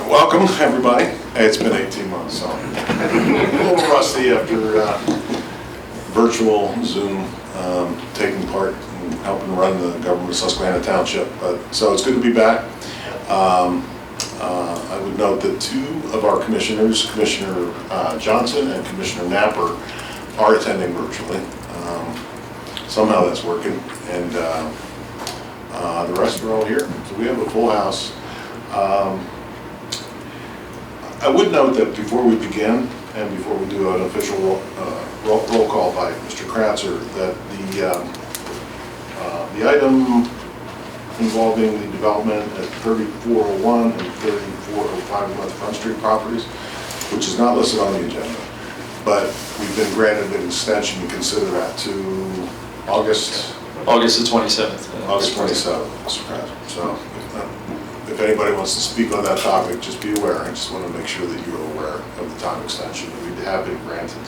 Welcome, everybody. Hey, it's been 18 months, so a little rusty after virtual Zoom, taking part in helping run the government of Susquehanna Township. So it's good to be back. I would note that two of our commissioners, Commissioner Johnson and Commissioner Napper, are attending virtually. Somehow that's working, and the rest are all here. So we have a full house. I would note that before we begin, and before we do an official roll call by Mr. Kratzer, that the item involving the development at 3401 and 3405 North Front Street properties, which is not listed on the agenda, but we've been granted an extension to consider that to August the 27th. August 27th, Mr. Kratzer. So if anybody wants to speak on that topic, just be aware. I just want to make sure that you're aware of the time extension that we have been granted.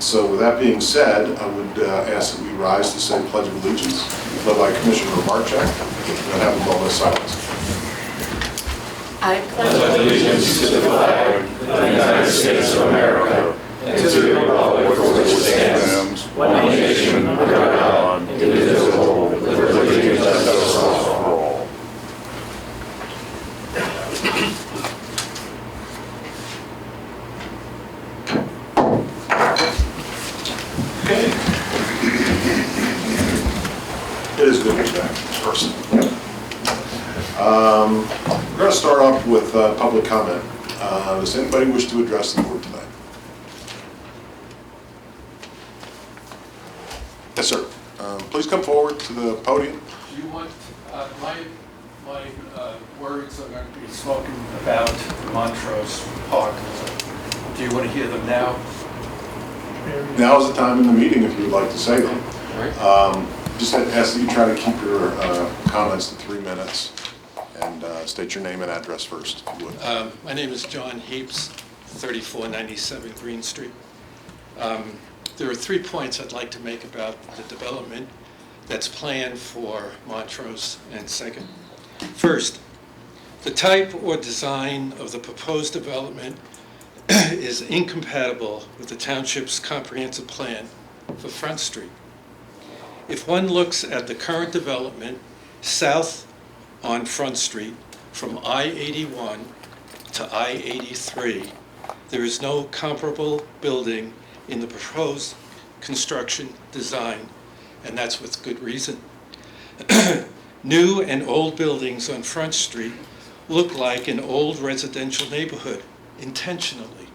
So with that being said, I would ask that we rise to say Pledge of Allegiance, led by Commissioner Marchak, and have a moment of silence. I pledge allegiance to the flag of the United States of America and to the republic for which it stands, one nation under God, indivisible, with liberty and justice for all. It is good to be back in person. We're going to start off with public comment. Does anybody wish to address the board tonight? Yes, sir. Please come forward to the podium. Do you want, my words are going to be spoken about Montrose Park. Do you want to hear them now? Now is the time in the meeting if you would like to say them. Right. Just ask that you try to keep your comments to 3 minutes and state your name and address first, if you would. My name is John Heaps, 3497 Green Street. There are 3 points I'd like to make about the development that's planned for Montrose and second. First, the type or design of the proposed development is incompatible with the township's comprehensive plan for Front Street. If one looks at the current development south on Front Street from I-81 to I-83, there is no comparable building in the proposed construction design, and that's with good reason. New and old buildings on Front Street look like an old residential neighborhood intentionally.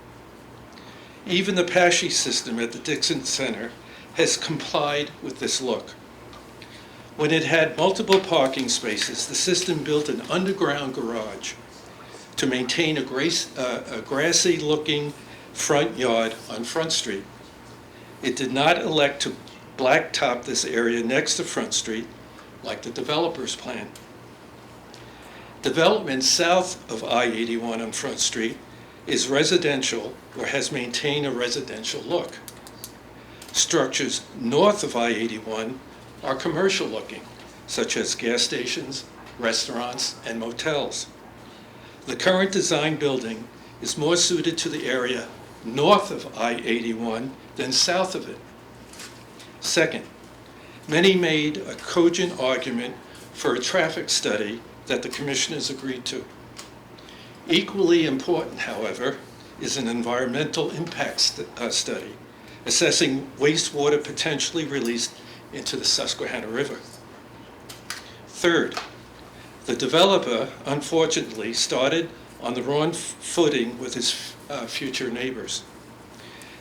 Even the Pesci system at the Dixon Center has complied with this look. When it had multiple parking spaces, the system built an underground garage to maintain a grassy-looking front yard on Front Street. It did not elect to blacktop this area next to Front Street like the developer's plan. Development south of I-81 on Front Street is residential or has maintained a residential look. Structures north of I-81 are commercial looking, such as gas stations, restaurants, and motels. The current design building is more suited to the area north of I-81 than south of it. Second, many made a cogent argument for a traffic study that the commissioners agreed to. Equally important, however, is an environmental impact study assessing wastewater potentially released into the Susquehanna River. Third, the developer, unfortunately, started on the wrong footing with his future neighbors.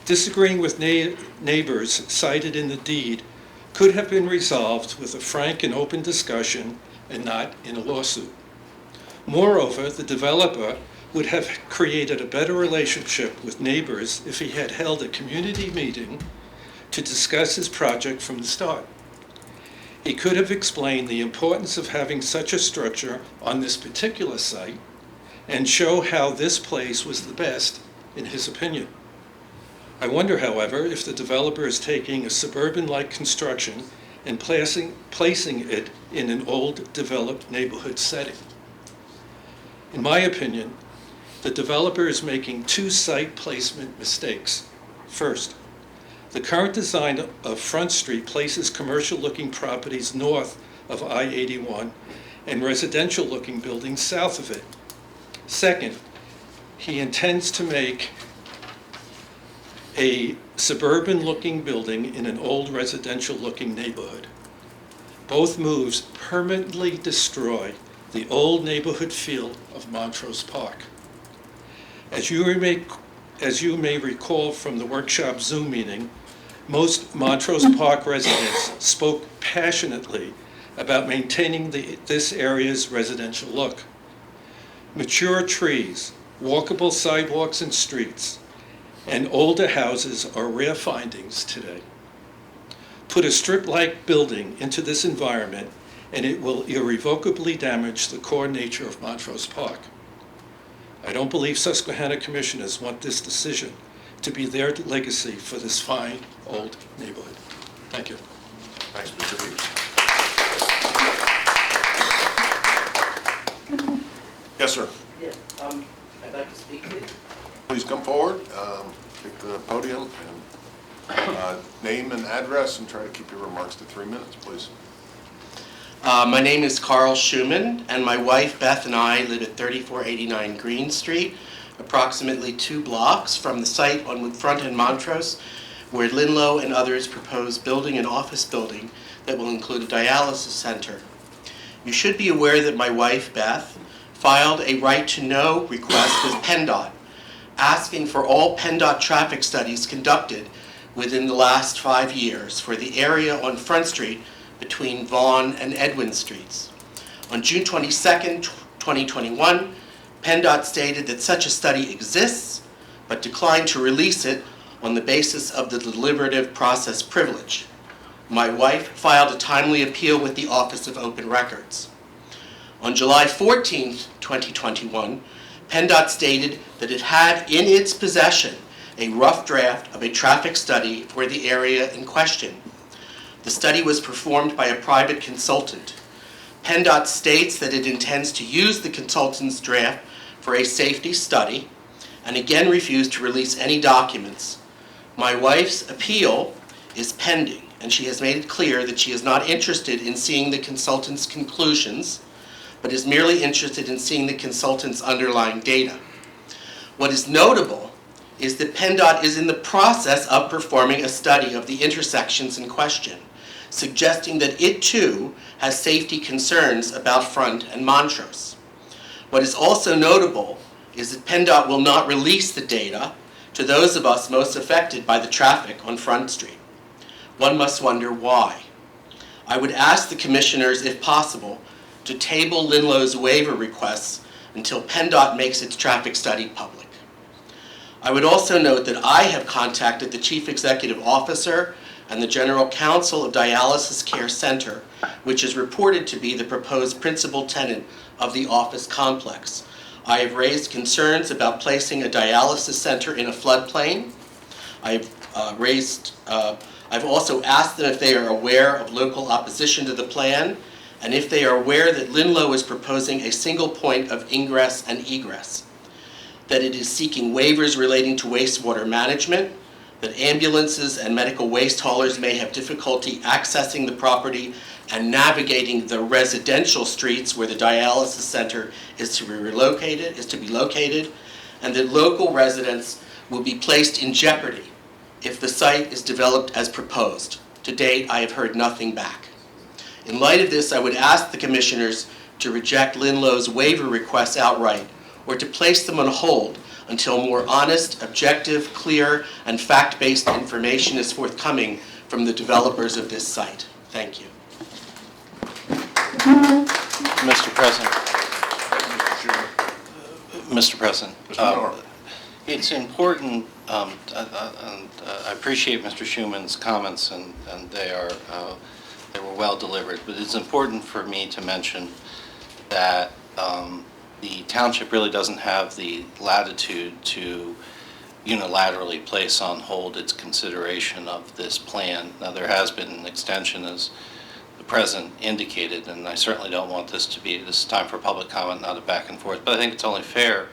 Disagreeing with neighbors cited in the deed could have been resolved with a frank and open discussion and not in a lawsuit. Moreover, the developer would have created a better relationship with neighbors if he had held a community meeting to discuss his project from the start. He could have explained the importance of having such a structure on this particular site and show how this place was the best, in his opinion. I wonder, however, if the developer is taking a suburban-like construction and placing it in an old developed neighborhood setting. In my opinion, the developer is making two site placement mistakes. First, the current design of Front Street places commercial-looking properties north of I-81 and residential-looking buildings south of it. Second, he intends to make a suburban-looking building in an old residential-looking neighborhood. Both moves permanently destroy the old neighborhood feel of Montrose Park. As you may recall from the workshop Zoom meeting, most Montrose Park residents spoke passionately about maintaining this area's residential look. Mature trees, walkable sidewalks and streets, and older houses are rare findings today. Put a strip-like building into this environment and it will irrevocably damage the core nature of Montrose Park. I don't believe Susquehanna commissioners want this decision to be their legacy for this fine old neighborhood. Thank you. Thanks, Mr. Reeves. Yes, sir. Yeah, I'd like to speak, please. Please come forward, take the podium, and name and address, and try to keep your remarks to 3 minutes, please. My name is Carl Schumann, and my wife Beth and I live at 3489 Green Street, approximately 2 blocks from the site on Front and Montrose, where Linlow and others propose building an office building that will include a dialysis center. You should be aware that my wife Beth filed a right-to-know request with PennDOT, asking for all PennDOT traffic studies conducted within the last 5 years for the area on Front Street between Vaughan and Edwin Streets. On June 22nd, 2021, PennDOT stated that such a study exists, but declined to release it on the basis of the deliberative process privilege. My wife filed a timely appeal with the Office of Open Records. On July 14th, 2021, PennDOT stated that it had in its possession a rough draft of a traffic study for the area in question. The study was performed by a private consultant. PennDOT states that it intends to use the consultant's draft for a safety study and again refused to release any documents. My wife's appeal is pending, and she has made it clear that she is not interested in seeing the consultant's conclusions, but is merely interested in seeing the consultant's underlying data. What is notable is that PennDOT is in the process of performing a study of the intersections in question, suggesting that it too has safety concerns about Front and Montrose. What is also notable is that PennDOT will not release the data to those of us most affected by the traffic on Front Street. One must wonder why. I would ask the commissioners, if possible, to table Linlow's waiver requests until PennDOT makes its traffic study public. I would also note that I have contacted the Chief Executive Officer and the General Counsel of Dialysis Care Center, which is reported to be the proposed principal tenant of the office complex. I have raised concerns about placing a dialysis center in a floodplain. I've also asked them if they are aware of local opposition to the plan, and if they are aware that Linlow is proposing a single point of ingress and egress, that it is seeking waivers relating to wastewater management, that ambulances and medical waste haulers may have difficulty accessing the property and navigating the residential streets where the dialysis center is to be located, and that local residents will be placed in jeopardy if the site is developed as proposed. To date, I have heard nothing back. In light of this, I would ask the commissioners to reject Linlow's waiver requests outright, or to place them on hold until more honest, objective, clear, and fact-based information is forthcoming from the developers of this site. Thank you. Mr. President, it's important, and I appreciate Mr. Schumann's comments, and they were well delivered, but it's important for me to mention that the township really doesn't have the latitude to unilaterally place on hold its consideration of this plan. Now, there has been an extension, as the President indicated, and I certainly don't want this is time for public comment, not a back and forth, but I think it's only fair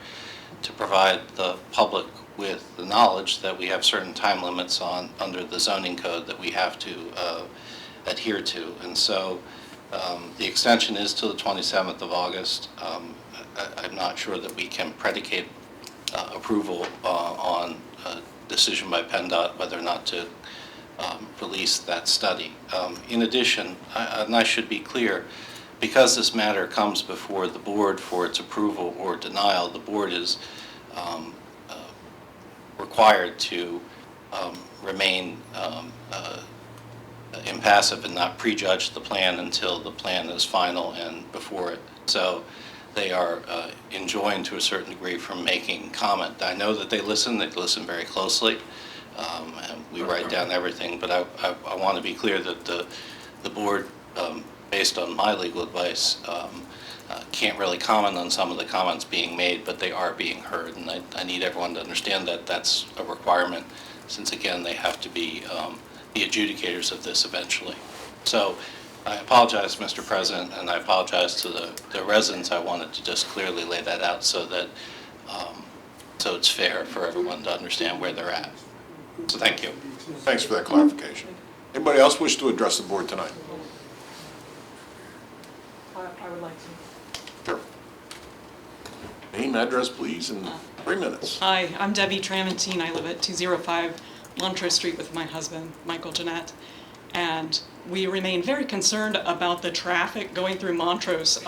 to provide the public with the knowledge that we have certain time limits under the zoning code that we have to adhere to. And so the extension is till the 27th of August. I'm not sure that we can predicate approval on a decision by PennDOT whether or not to release that study. In addition, and I should be clear, because this matter comes before the board for its approval or denial, the board is required to remain impassive and not prejudge the plan until the plan is final and before it. So they are enjoined to a certain degree from making comment. I know that they listen very closely, and we write down everything, but I want to be clear that the board, based on my legal advice, can't really comment on some of the comments being made, but they are being heard, and I need everyone to understand that that's a requirement, since again they have to be the adjudicators of this eventually. So I apologize, Mr. President, and I apologize to the residents. I wanted to just clearly lay that out so that so it's fair for everyone to understand where they're at. So thank you. Thanks for that clarification. Anybody else wish to address the board tonight? I would like to. Sure. Name, address, please, and 3 minutes. Hi, I'm Debbie Tramentine. I live at 205 Montrose Street with my husband, Michael Jeanette. And we remain very concerned about the traffic going through Montrose.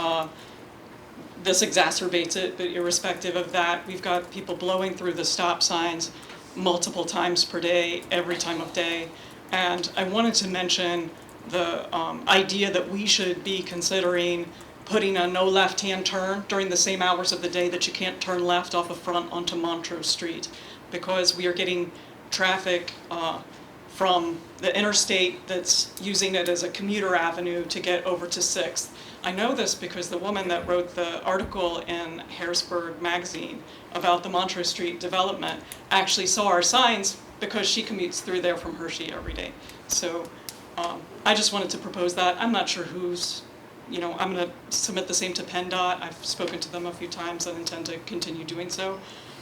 This exacerbates it, but irrespective of that, we've got people blowing through the stop signs multiple times per day, every time of day. And I wanted to mention the idea that we should be considering putting a no left-hand turn during the same hours of the day that you can't turn left off of Front onto Montrose Street, because we are getting traffic from the interstate that's using it as a commuter avenue to get over to 6th. I know this because the woman that wrote the article in Harrisburg Magazine about the Montrose Street development actually saw our signs because she commutes through there from Hershey every day. So I just wanted to propose that. I'm not sure who's, I'm going to submit the same to PennDOT. I've spoken to them a few times and intend to continue doing so.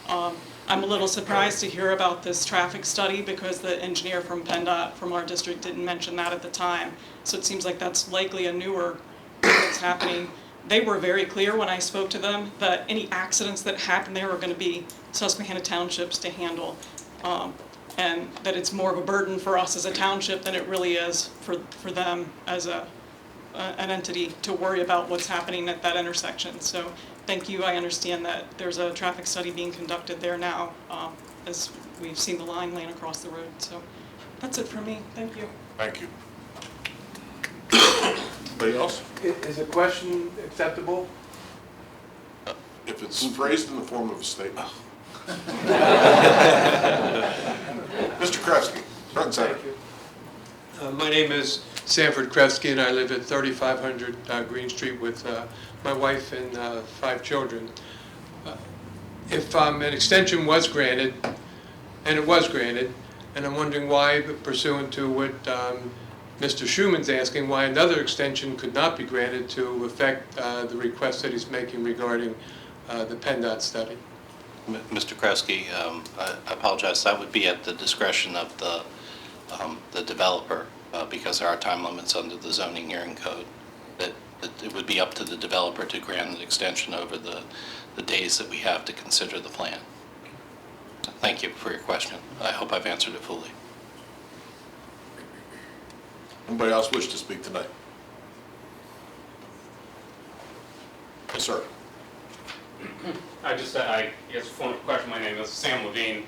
I'm a little surprised to hear about this traffic study because the engineer from PennDOT from our district didn't mention that at the time. So it seems like that's likely a newer thing that's happening. They were very clear when I spoke to them that any accidents that happen there are going to be Susquehanna Townships to handle, and that it's more of a burden for us as a township than it really is for them as an entity to worry about what's happening at that intersection. So thank you. I understand that there's a traffic study being conducted there now, as we've seen the line laying across the road. So that's it for me. Thank you. Thank you. Anybody else? Is a question acceptable? If it's phrased in the form of a statement. Mr. Kresge, front and center. My name is Sanford Kresge, and I live at 3500 Green Street with my wife and 5 children. If an extension was granted, and it was granted, and I'm wondering why, pursuant to what Mr. Schuman's asking, why another extension could not be granted to affect the request that he's making regarding the PennDOT study. Mr. Kresge, I apologize. That would be at the discretion of the developer, because there are time limits under the zoning hearing code. That it would be up to the developer to grant an extension over the days that we have to consider the plan. So thank you for your question. I hope I've answered it fully. Anybody else wish to speak tonight? Yes, sir. I guess one question. My name is Sam Levine.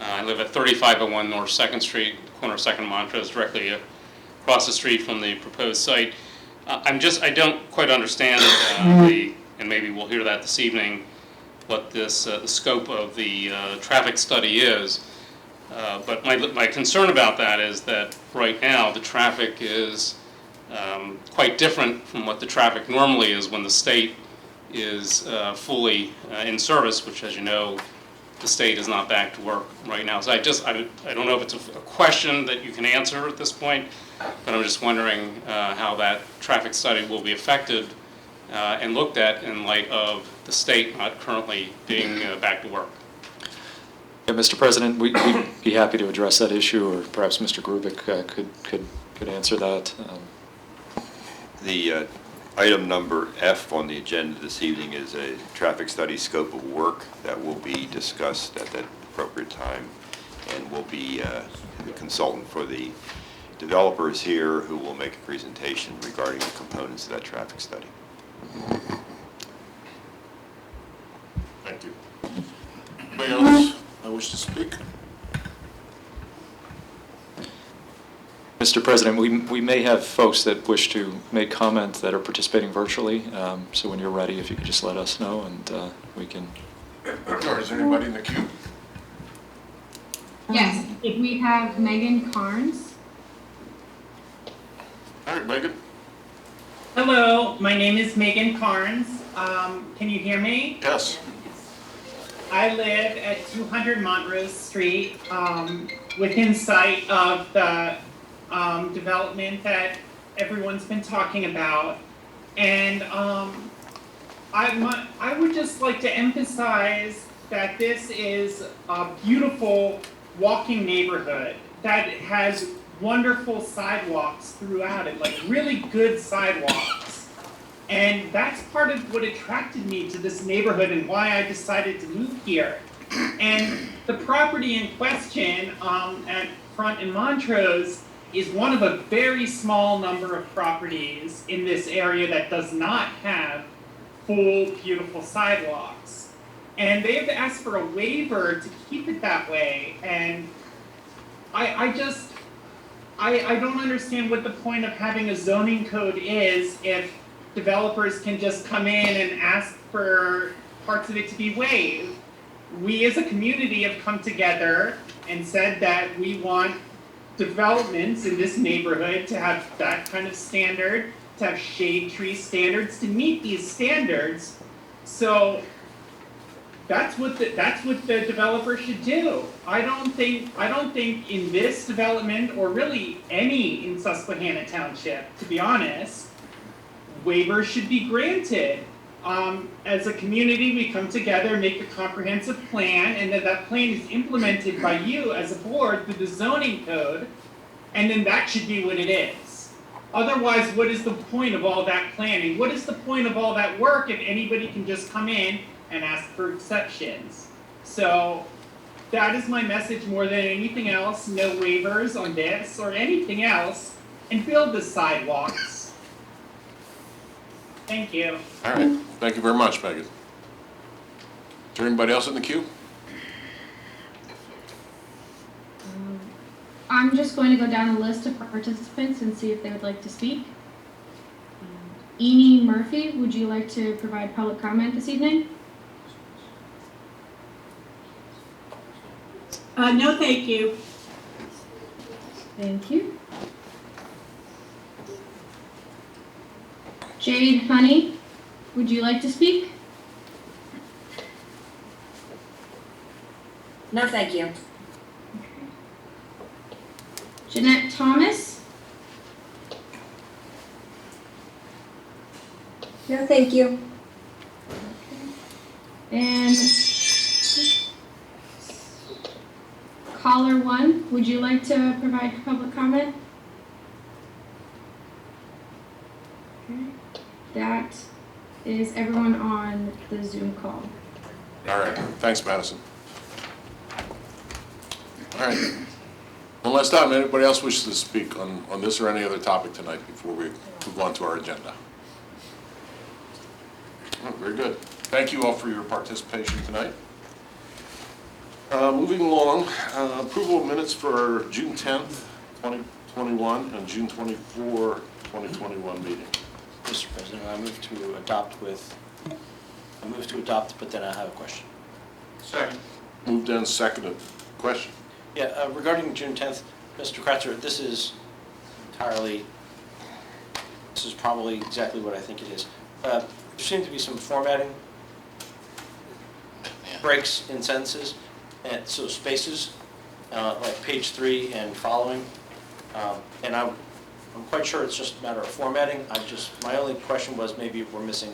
I live at 3501 North 2nd Street, corner of 2nd and Montrose, directly across the street from the proposed site. I don't quite understand and maybe we'll hear that this evening, what this the scope of the traffic study is. But my concern about that is that right now the traffic is quite different from what the traffic normally is when the state is fully in service, which, as you know, the state is not back to work right now. So I don't know if it's a question that you can answer at this point, but I'm just wondering how that traffic study will be affected and looked at in light of the state not currently being back to work. Yeah, Mr. President, we'd be happy to address that issue, or perhaps Mr. Grubik could answer that. The item number F on the agenda this evening is a traffic study scope of work that will be discussed at that appropriate time, and will be the consultant for the developers here who will make a presentation regarding the components of that traffic study. Thank you. Anybody else wish to speak? Mr. President, we may have folks that wish to make comment that are participating virtually, so when you're ready, if you could just let us know, and we can... Or is there anybody in the queue? Yes, if we have Megan Carnes. All right, Megan. Hello, my name is Megan Carnes. Can you hear me? Yes. I live at 200 Montrose Street, within sight of the development that everyone's been talking about. And I would just like to emphasize that this is a beautiful walking neighborhood that has wonderful sidewalks throughout it, like really good sidewalks. And that's part of what attracted me to this neighborhood and why I decided to move here. And the property in question at Front and Montrose is one of a very small number of properties in this area that does not have full, beautiful sidewalks. And they've asked for a waiver to keep it that way. And I don't understand what the point of having a zoning code is if developers can just come in and ask for parts of it to be waived. We as a community have come together and said that we want developments in this neighborhood to have that kind of standard, to have shade tree standards, to meet these standards. So that's what the developer should do. I don't think in this development, or really any in Susquehanna Township, to be honest, waivers should be granted. As a community, we come together, make a comprehensive plan, and then that plan is implemented by you as a board through the zoning code, and then that should be what it is. Otherwise, what is the point of all that planning? What is the point of all that work if anybody can just come in and ask for exceptions? So that is my message more than anything else. No waivers on this or anything else, and build the sidewalks. Thank you. All right, thank you very much, Megan. Is there anybody else in the queue? I'm just going to go down a list of participants and see if they would like to speak. Eni Murphy, would you like to provide public comment this evening? No, thank you. Thank you. Jade Honey, would you like to speak? No, thank you. Jeanette Thomas, No, thank you. and caller 1, would you like to provide public comment? Okay. That is everyone on the Zoom call. All right, thanks, Madison. All right. One last time, anybody else wishes to speak on this or any other topic tonight before we move on to our agenda? Oh, very good. Thank you all for your participation tonight. Moving along, approval of minutes for June 10th, 2021 and June 24, 2021 meeting. Mr. President, I move to adopt, but then I have a question. Second. Moved and seconded. Question? Yeah, regarding June 10th, Mr. Kratzer, this is probably exactly what I think it is. There seems to be some formatting breaks in sentences. and so spaces, like page 3 and following. And I'm quite sure it's just a matter of formatting. My only question was maybe we're missing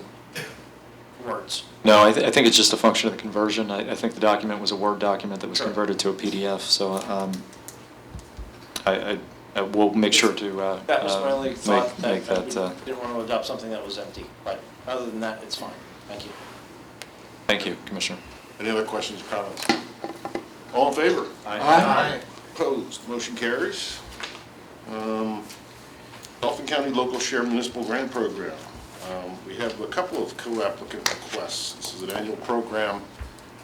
words. No, I think it's just a function of the conversion. I think the document was a Word document that was Sure. converted to a PDF, so I will make sure to That was my only thought, make that that. we didn't want to adopt something that was empty. But other than that, it's fine. Thank you. Thank you, Commissioner. Any other questions or comments? All in favor? Aye. Opposed? Motion carries. Dauphin County Local Share Municipal Grant Program. We have a couple of co-applicant requests. This is an annual program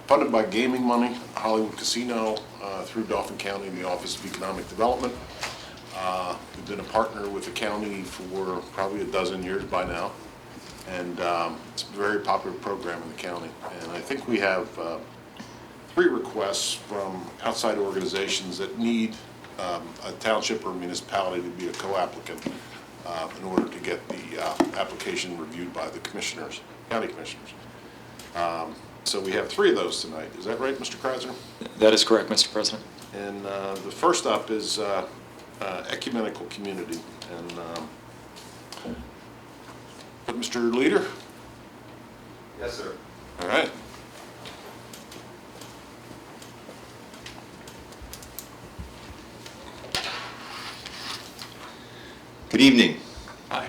funded by gaming money, Hollywood Casino, through Dauphin County and the Office of Economic Development. We've been a partner with the county for probably a dozen years by now, and it's a very popular program in the county. And I think we have 3 requests from outside organizations that need a township or municipality to be a co-applicant in order to get the application reviewed by the commissioners, county commissioners. So we have 3 of those tonight. Is that right, Mr. Kreisner? That is correct, Mr. President. And the first up is ecumenical community. And Mr. Leader? Yes, sir. All right. Good evening. Hi.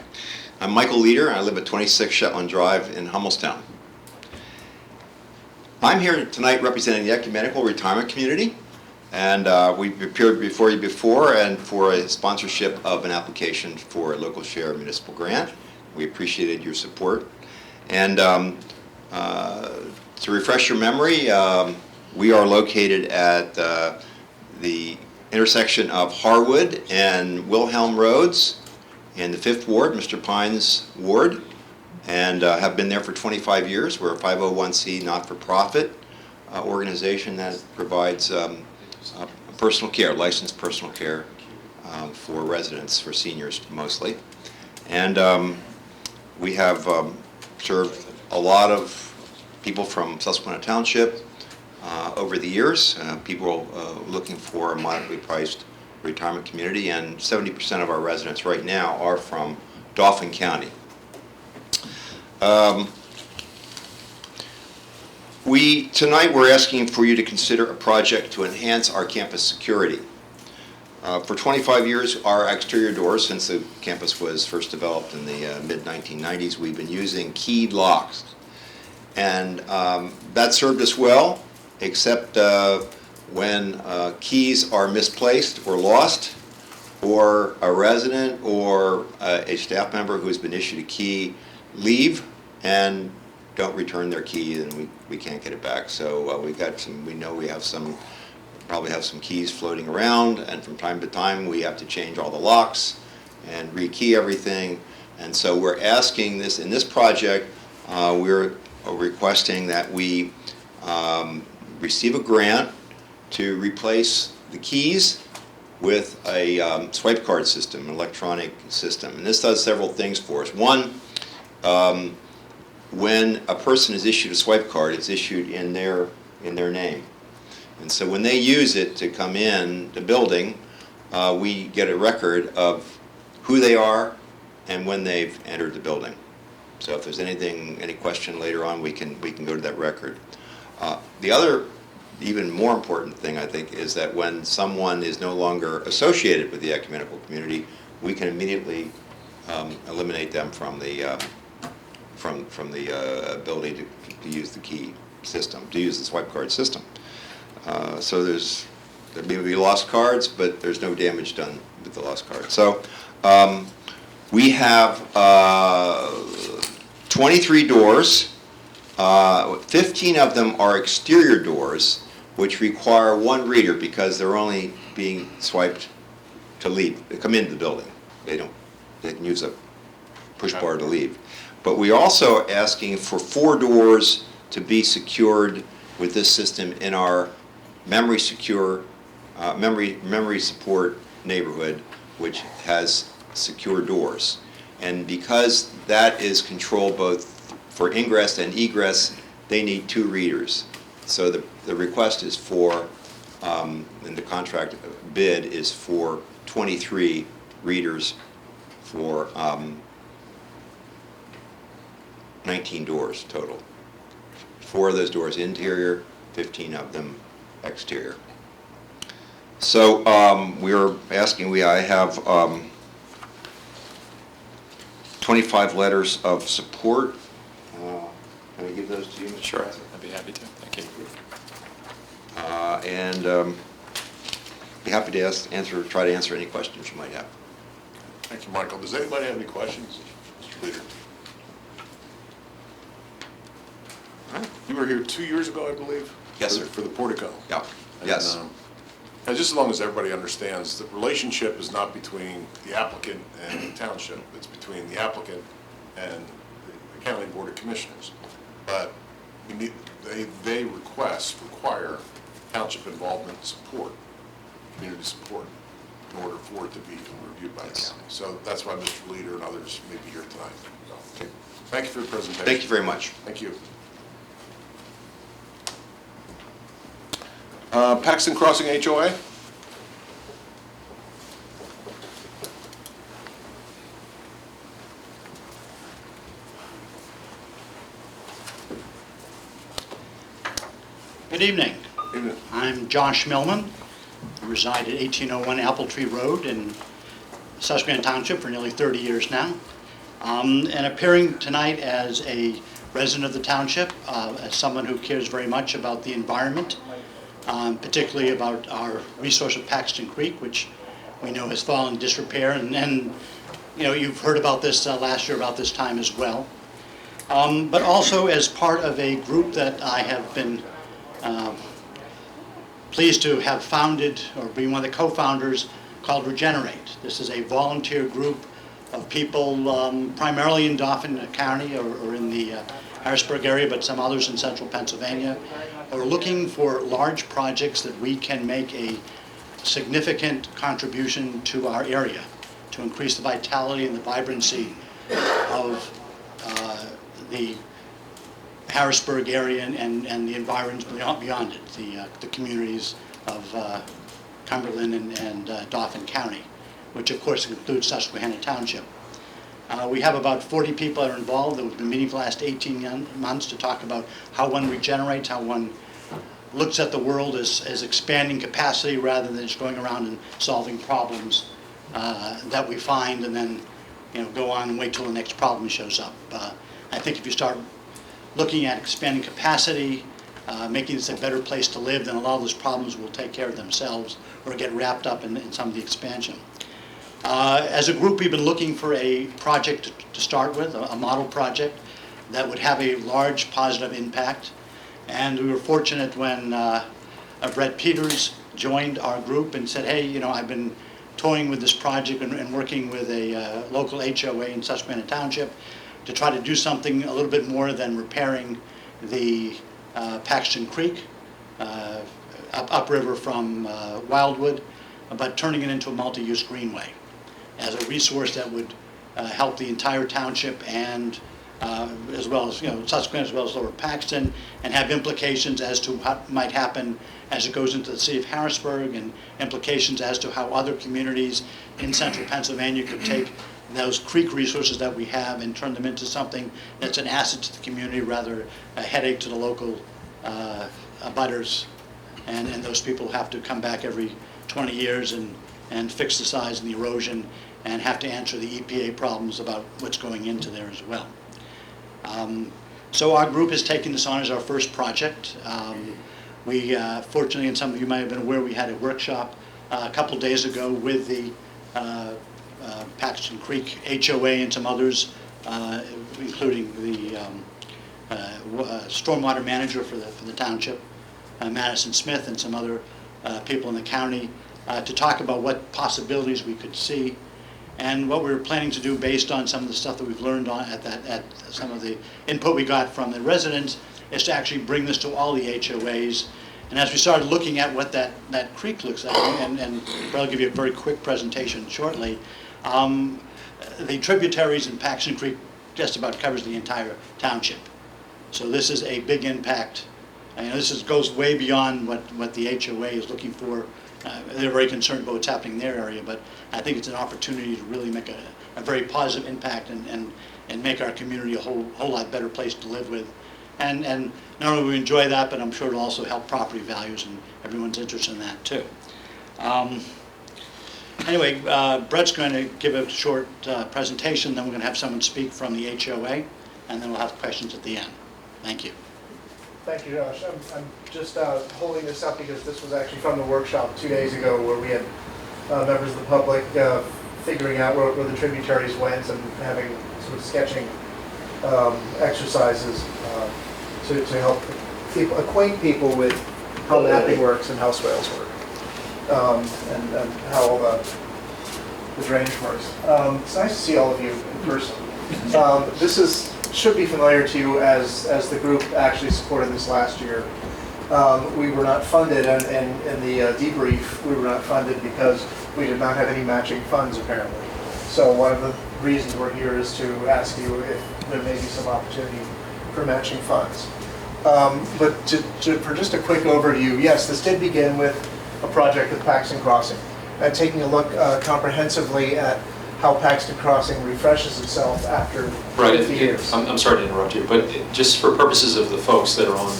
I'm Michael Leader. I live at 26 Shetland Drive in Hummelstown. I'm here tonight representing the ecumenical retirement community, and we've appeared before you before and for a sponsorship of an application for a local share municipal grant. We appreciated your support. And to refresh your memory, we are located at the intersection of Harwood and Wilhelm Roads in the 5th Ward, Mr. Pine's ward, and have been there for 25 years. We're a 501c not-for-profit organization that provides personal care, licensed personal care for residents, for seniors mostly. And we have served a lot of people from Susquehanna Township over the years, people looking for a moderately priced retirement community, and 70% of our residents right now are from Dauphin County. Tonight we're asking for you to consider a project to enhance our campus security. For 25 years, our exterior doors, since the campus was first developed in the mid-1990s, we've been using keyed locks. And that served us well, except when keys are misplaced or lost, or a resident or a staff member who has been issued a key leave and don't return their key, and we can't get it back. So we know we have probably have some keys floating around, and from time to time we have to change all the locks and rekey everything. And so we're asking this, in this project, we're requesting that we receive a grant to replace the keys with a swipe card system, an electronic system. And this does several things for us. One, when a person is issued a swipe card, it's issued in their name. And so when they use it to come in the building, we get a record of who they are and when they've entered the building. So if there's any question later on, we can go to that record. The other, even more important thing, I think, is that when someone is no longer associated with the ecumenical community, we can immediately eliminate them from the ability to use the key system, to use the swipe card system. So there may be lost cards, but there's no damage done with the lost cards. So we have 23 doors. 15 of them are exterior doors, which require one reader because they're only being swiped to leave. They come into the building. They can use a push bar to leave. But we're also asking for 4 doors to be secured with this system in our memory support neighborhood, which has secure doors. And because that is controlled both for ingress and egress, they need 2 readers. So the request is for, and the contract bid is for 23 readers for 19 doors total. 4 of those doors interior, 15 of them exterior. So we're asking, I have 25 letters of support. Can I give those to you, Mr. Sure, President? I'd be happy to. Thank you. And be happy to try to answer any questions you might have. Thank you, Michael. Does anybody have any questions, Mr. Leader? You were here 2 years ago, I believe? Yes, sir. For the portico. Yeah, And, yes. and just as long as everybody understands, the relationship is not between the applicant and the township. It's between the applicant and the County Board of Commissioners. But we need, they require township involvement and support, community support, in order for it to be reviewed by the county. So that's why Mr. Leader and others may be here tonight. So, thank you for your presentation. Thank you very much. Thank you. Paxton Crossing HOA? Good evening. Evening. I'm Josh Millman. I reside at 1801 Apple Tree Road in Susquehanna Township for nearly 30 years now. And appearing tonight as a resident of the township, as someone who cares very much about the environment, particularly about our resource of Paxton Creek, which we know has fallen in disrepair. And you know, you've heard about this last year about this time as well. But also as part of a group that I have been pleased to have founded, or be one of the co-founders, called Regenerate. This is a volunteer group of people primarily in Dauphin County or in the Harrisburg area, but some others in central Pennsylvania, are looking for large projects that we can make a significant contribution to our area to increase the vitality and the vibrancy of the Harrisburg area and the environs beyond it, the communities of Cumberland and Dauphin County, which of course includes Susquehanna Township. We have about 40 people that are involved that we've been meeting for the last 18 months to talk about how one regenerates, how one looks at the world as expanding capacity rather than just going around and solving problems that we find and then go on and wait till the next problem shows up. I think if you start looking at expanding capacity, making this a better place to live, then a lot of those problems will take care of themselves or get wrapped up in some of the expansion. As a group, we've been looking for a project to start with, a model project that would have a large positive impact. And we were fortunate when Brett Peters joined our group and said, hey, I've been toying with this project and working with a local HOA in Susquehanna Township to try to do something a little bit more than repairing the Paxton Creek upriver from Wildwood, but turning it into a multi-use greenway as a resource that would help the entire township and as well as Susquehanna as well as Lower Paxton, and have implications as to what might happen as it goes into the city of Harrisburg, and implications as to how other communities in central Pennsylvania could take those creek resources that we have and turn them into something that's an asset to the community rather a headache to the local abutters, and those people have to come back every 20 years and fix the size and the erosion and have to answer the EPA problems about what's going into there as well. So our group has taken this on as our first project. We fortunately, and some of you might have been aware, we had a workshop a couple days ago with the Paxton Creek HOA and some others, including the stormwater manager for the township, Madison Smith, and some other people in the county, to talk about what possibilities we could see and what we were planning to do based on some of the stuff that we've learned at some of the input we got from the residents, is to actually bring this to all the HOAs. And as we started looking at what that creek looks like, and I'll give you a very quick presentation shortly, the tributaries in Paxton Creek just about covers the entire township. So this is a big impact Goes way beyond what the HOA is looking for. They're very concerned about what's happening in their area, but I think it's an opportunity to really make a very positive impact and make our community a whole lot better place to live with. And not only do we enjoy that, but I'm sure it'll also help property values, and everyone's interested in that too. Anyway, Brett's going to give a short presentation, then we're going to have someone speak from the HOA, and then we'll have questions at the end. Thank you. Thank you, Josh. I'm just holding this up because this was actually from the workshop 2 days ago where we had members of the public figuring out where the tributaries went and having sort of sketching exercises to help acquaint people with how mapping works and how swales work and how all the drainage works. It's nice to see all of you in person. This should be familiar to you as the group actually supported this last year. We were not funded, and in the debrief, we were not funded because we did not have any matching funds apparently. So one of the reasons we're here is to ask you if there may be some opportunity for matching funds. But for just a quick overview, yes, this did begin with a project with Paxton Crossing, and taking a look comprehensively at how Paxton Crossing refreshes itself after 50 years. I'm sorry to interrupt you, but just for purposes of the folks that are on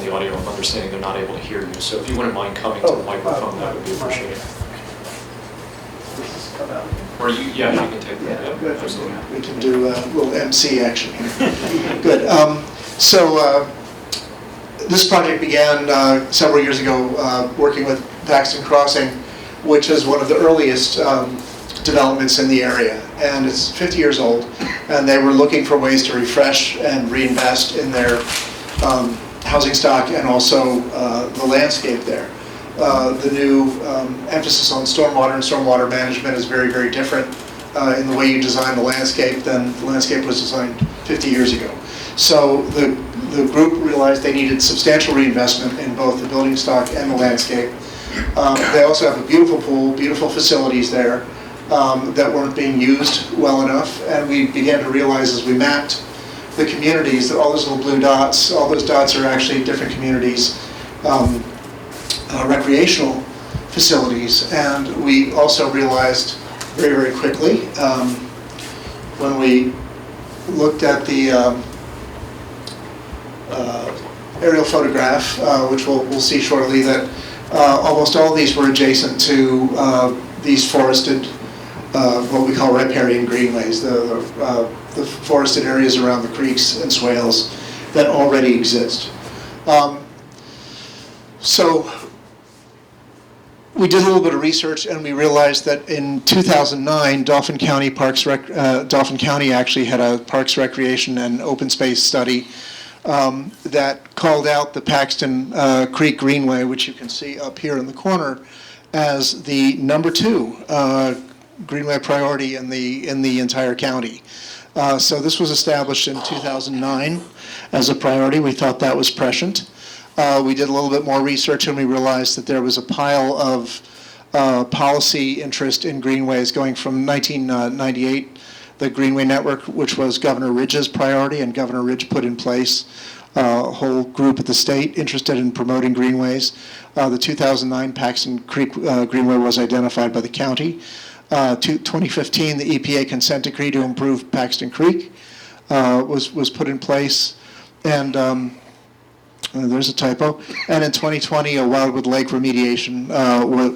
the audio, I'm understanding they're not able to hear you. So if you wouldn't mind coming to the microphone, that would be appreciated. This is come out. Or you can take that. Yeah, good. Absolutely. We can do a little MC action here. Good. So this project began several years ago working with Paxton Crossing, which is one of the earliest developments in the area, and it's 50 years old, and they were looking for ways to refresh and reinvest in their housing stock and also the landscape there. The new emphasis on stormwater and stormwater management is very, very different in the way you design the landscape than the landscape was designed 50 years ago. So the group realized they needed substantial reinvestment in both the building stock and the landscape. They also have a beautiful pool, beautiful facilities there that weren't being used well enough, and we began to realize as we mapped the communities that all those little blue dots, all those dots are actually different communities, recreational facilities, and we also realized very, very quickly when we looked at the aerial photograph, which we'll see shortly, that almost all of these were adjacent to these forested, what we call riparian greenways, the forested areas around the creeks and swales that already exist. So we did a little bit of research, and we realized that in 2009, Dauphin County actually had a Parks, Recreation, and Open Space study that called out the Paxton Creek Greenway, which you can see up here in the corner, as the #2 greenway priority in the entire county. So this was established in 2009 as a priority. We thought that was prescient. We did a little bit more research, and we realized that there was a pile of policy interest in greenways going from 1998, the Greenway Network, which was Governor Ridge's priority, and Governor Ridge put in place a whole group at the state interested in promoting greenways. The 2009 Paxton Creek Greenway was identified by the county. 2015, the EPA consent decree to improve Paxton Creek was put in place, and there's a typo. And in 2020, a Wildwood Lake remediation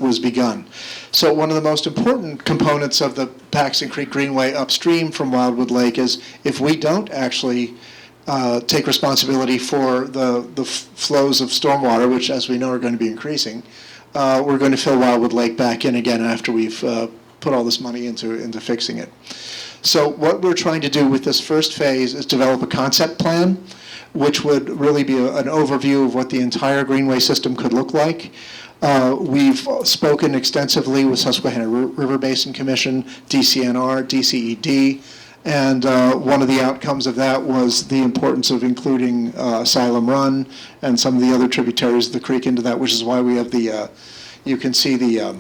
was begun. So one of the most important components of the Paxton Creek Greenway upstream from Wildwood Lake is if we don't actually take responsibility for the flows of stormwater, which as we know are going to be increasing, we're going to fill Wildwood Lake back in again after we've put all this money into fixing it. So what we're trying to do with this first phase is develop a concept plan, which would really be an overview of what the entire greenway system could look like. We've spoken extensively with Susquehanna River Basin Commission, DCNR, DCED, and one of the outcomes of that was the importance of including Asylum Run and some of the other tributaries of the creek into that, which is why we have the, you can see the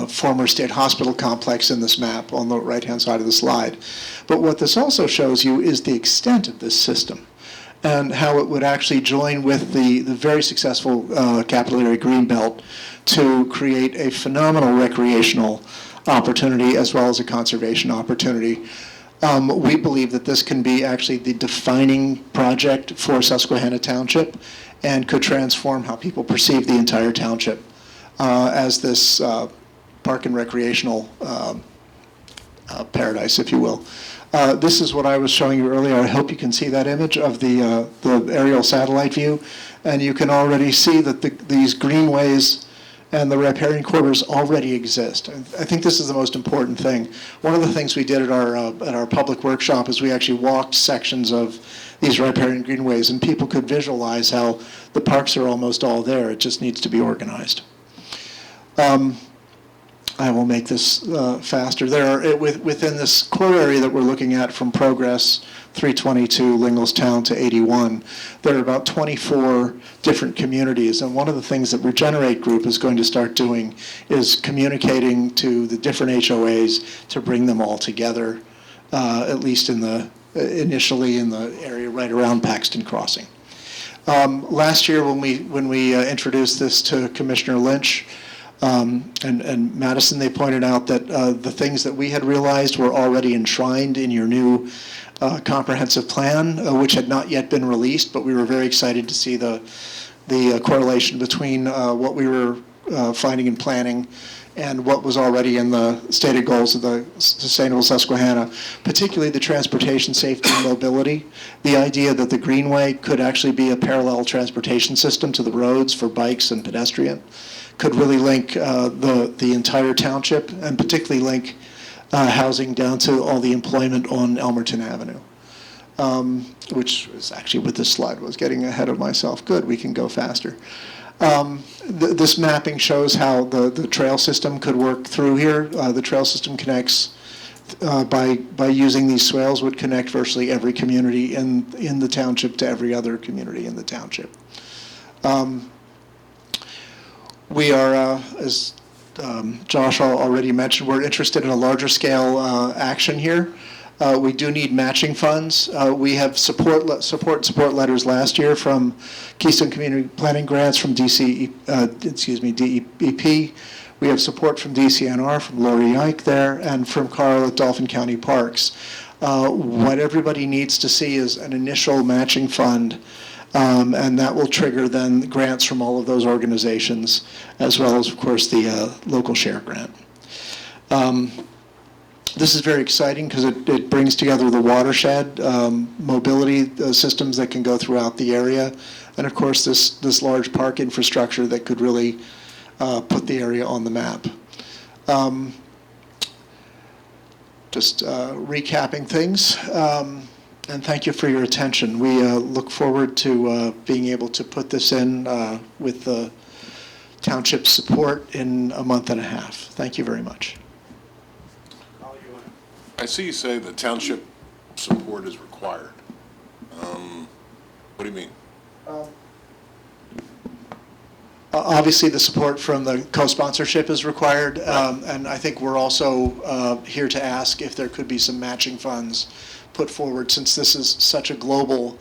former state hospital complex in this map on the right-hand side of the slide. But what this also shows you is the extent of this system. and how it would actually join with the very successful capital area greenbelt to create a phenomenal recreational opportunity as well as a conservation opportunity. We believe that this can be actually the defining project for Susquehanna Township and could transform how people perceive the entire township as this park and recreational paradise, if you will. This is what I was showing you earlier. I hope you can see that image of the aerial satellite view. And you can already see that these greenways and the riparian corridors already exist. I think this is the most important thing. One of the things we did at our public workshop is we actually walked sections of these riparian greenways, and people could visualize how the parks are almost all there. It just needs to be organized. I will make this faster. There are, within this core area that we're looking at from Progress 322, Linglestown to 81, there are about 24 different communities. And one of the things that Regenerate Group is going to start doing is communicating to the different HOAs to bring them all together, at least initially in the area right around Paxton Crossing. Last year when we introduced this to Commissioner Lynch, and Madison, they pointed out that the things that we had realized were already enshrined in your new comprehensive plan, which had not yet been released, but we were very excited to see the correlation between what we were finding in planning and what was already in the stated goals of the Sustainable Susquehanna, particularly the transportation safety and mobility. The idea that the greenway could actually be a parallel transportation system to the roads for bikes and pedestrian could really link the entire township, and particularly link housing down to all the employment on Elmerton Avenue, which was actually with this slide was getting ahead of myself. Good, we can go faster. This mapping shows how the trail system could work through here. The trail system connects, by using these swales, would connect virtually every community in the township to every other community in the township. We are, as Josh already mentioned, we're interested in a larger scale action here. We do need matching funds. We have support letters last year from Keystone Community Planning Grants from DEP. We have support from DCNR, from Lori Ike there, and from Carl at Dauphin County Parks. What everybody needs to see is an initial matching fund, and that will trigger then grants from all of those organizations, as well as, of course, the local share grant. This is very exciting because it brings together the watershed, mobility systems that can go throughout the area, and of course this large park infrastructure that could really put the area on the map. Just recapping things, and thank you for your attention. We look forward to being able to put this in with the township's support in a month and a half. Thank you very much. I see you say the township support is required. What do you mean? Obviously, the support from the co-sponsorship is required, and I think we're also here to ask if there could be some matching funds put forward, since this is such a global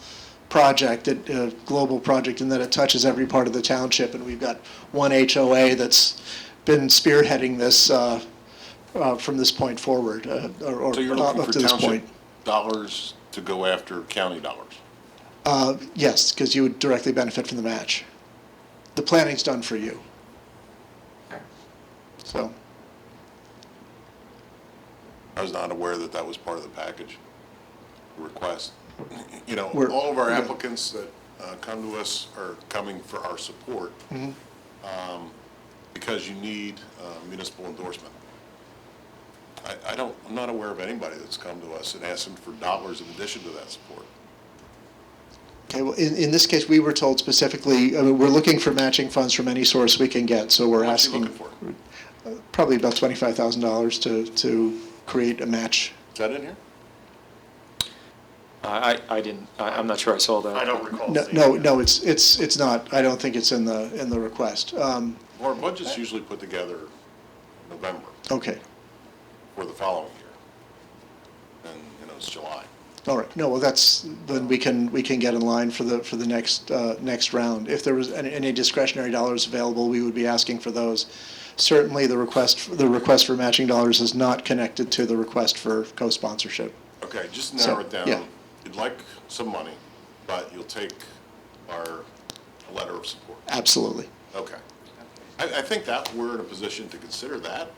project, in that it touches every part of the township, and we've got one HOA that's been spearheading this from this point forward, or So you're looking up for to this township point. dollars to go after county dollars? Yes, because you would directly benefit from the match. The planning's done for you. So. I was not aware that that was part of the package request. You know, We're- all of our yeah. applicants that come to us are coming for our support because you need municipal endorsement. I'm not aware of anybody that's come to us and asked them for dollars in addition to that support. Okay, well, in this case, we were told specifically, we're looking for matching funds from any source we can get, so we're What's you asking looking for? probably about $25,000 to create a match. Is that in here? I'm not sure I saw that. I don't recall. No, it's not. I don't think it's in the request. Our budget's usually put together in November Okay, for the following year. And, it's July. All right, no, well, then we can get in line for the next round. If there was any discretionary dollars available, we would be asking for those. Certainly, the request for matching dollars is not connected to the request for co-sponsorship. Okay, just So, narrow it down. yeah. You'd like some money, but you'll take our letter of support. Absolutely. Okay. I think that we're in a position to consider that,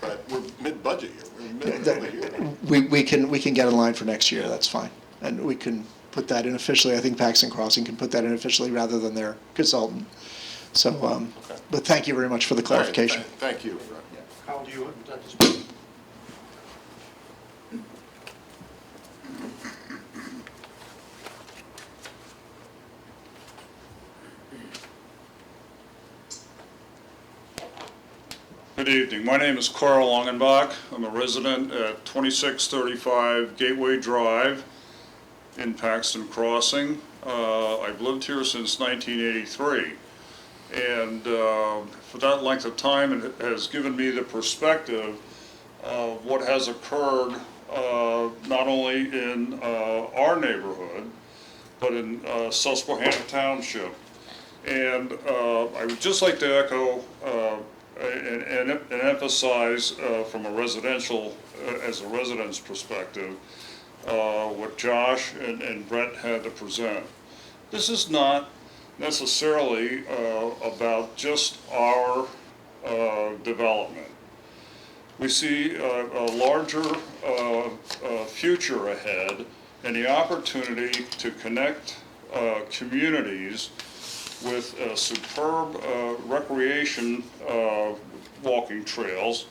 but we're mid-budget year. We're middle of the year. We can get in line for next year, that's fine. And we can put that in officially. I think Paxton Crossing can put that in officially rather than their consultant. So, but thank you very much for the clarification. All right, thank you. Carl, do you want to speak? Good evening. My name is Carl Longenbach. I'm a resident at 2635 Gateway Drive in Paxton Crossing. I've lived here since 1983. And for that length of time, it has given me the perspective of what has occurred not only in our neighborhood, but in Susquehanna Township. And I would just like to echo and emphasize from a residential, as a resident's perspective, what Josh and Brett had to present. This is not necessarily about just our development. We see a larger future ahead and the opportunity to connect communities with superb recreation walking trails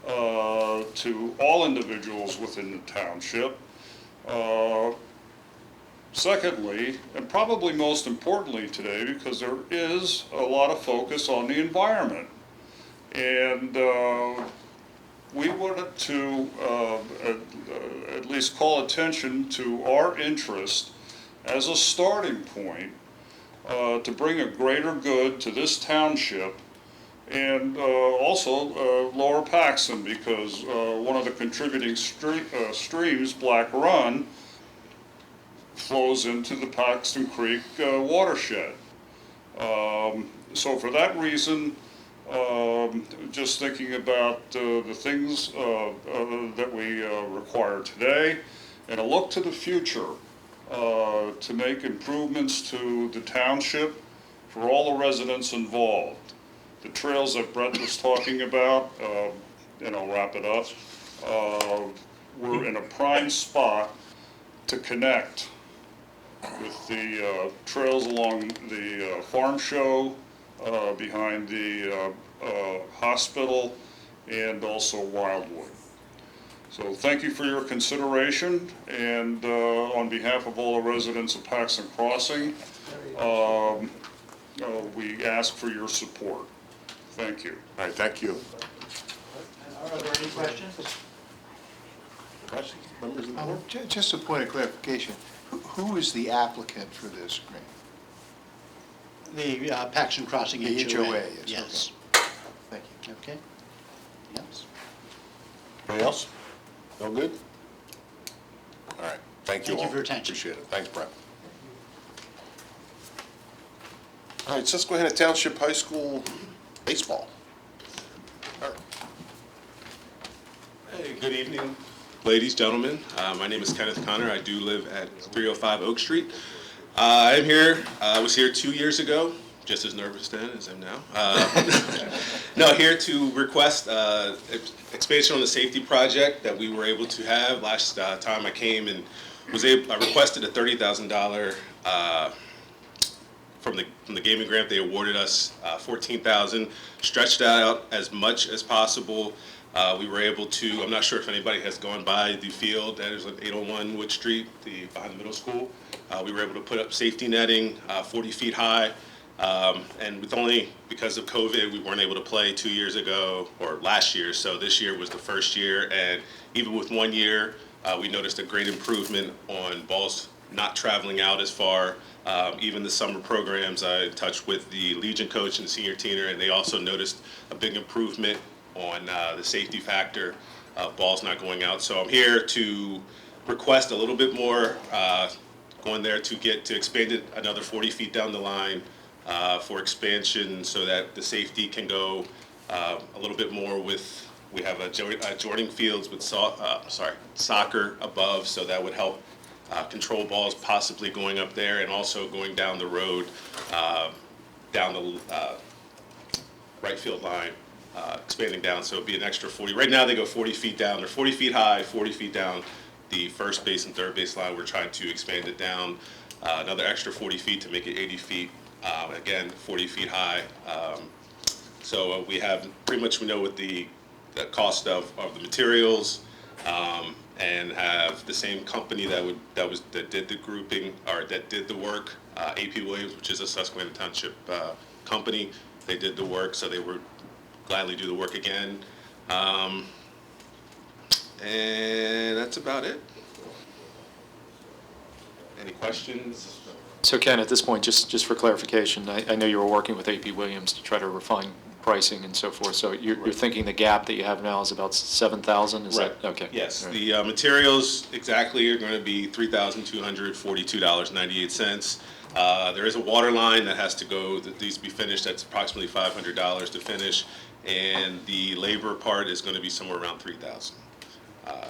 to all individuals within the township. Secondly, and probably most importantly today, because there is a lot of focus on the environment. And we wanted to at least call attention to our interest as a starting point to bring a greater good to this township and also Lower Paxton, because one of the contributing streams, Black Run, flows into the Paxton Creek watershed. So for that reason, just thinking about the things that we require today and a look to the future to make improvements to the township for all the residents involved. The trails that Brett was talking about, and I'll wrap it up, we're in a prime spot to connect with the trails along the farm show, behind the hospital, and also Wildwood. So thank you for your consideration, and on behalf of all the residents of Paxton Crossing, we ask for your support. Thank you. All right, thank you. Are there any questions? Questions, members of the board? Just a point of clarification. Who is the applicant for this grant? The Paxton Crossing HOA. The HOA, yes. Yes. Okay. Thank you. Okay. Yes. Anybody else? No good? All right, thank you all. Thank you for your attention. Appreciate it. Thanks, Brett. All right, Susquehanna Township High School baseball. All right. Hey, good evening, ladies, gentlemen. My name is Kenneth Connor. I do live at 305 Oak Street. I'm here, I was here 2 years ago, just as nervous then as I'm now. No, here to request expansion on the safety project that we were able to have last time I came, and I requested a $30,000 from the gaming grant. They awarded us $14,000, stretched that out as much as possible. We were able to, I'm not sure if anybody has gone by the field that is on 801 Wood Street, behind the middle school. We were able to put up safety netting 40 feet high. And with only because of COVID, we weren't able to play 2 years ago or last year. So this year was the first year. And even with 1 year, we noticed a great improvement on balls not traveling out as far. Even the summer programs, I touched with the Legion coach and the senior teamer, and they also noticed a big improvement on the safety factor, balls not going out. So I'm here to request a little bit more going there to expand it another 40 feet down the line for expansion so that the safety can go a little bit more with, we have adjoining fields with soccer above, so that would help control balls possibly going up there and also going down the road, down the right field line, expanding down, so it'd be an extra 40. Right now they go 40 feet down. They're 40 feet high, 40 feet down the first base and third base line. We're trying to expand it down another extra 40 feet to make it 80 feet. Again, 40 feet high. So we have, pretty much we know what the cost of the materials, and have the same company that did the grouping, or that did the work, AP Williams, which is a Susquehanna Township company. They did the work, so they would gladly do the work again. And that's about it. Any questions? So Ken, at this point, just for clarification, I know you were working with AP Williams to try to refine pricing and so forth, so you're thinking the gap that you have now is about 7,000, is that? Okay. Yes, Right. the materials exactly are going to be $3,242.98. There is a water line that has to go, that needs to be finished, that's approximately $500 to finish, and the labor part is going to be somewhere around $3,000.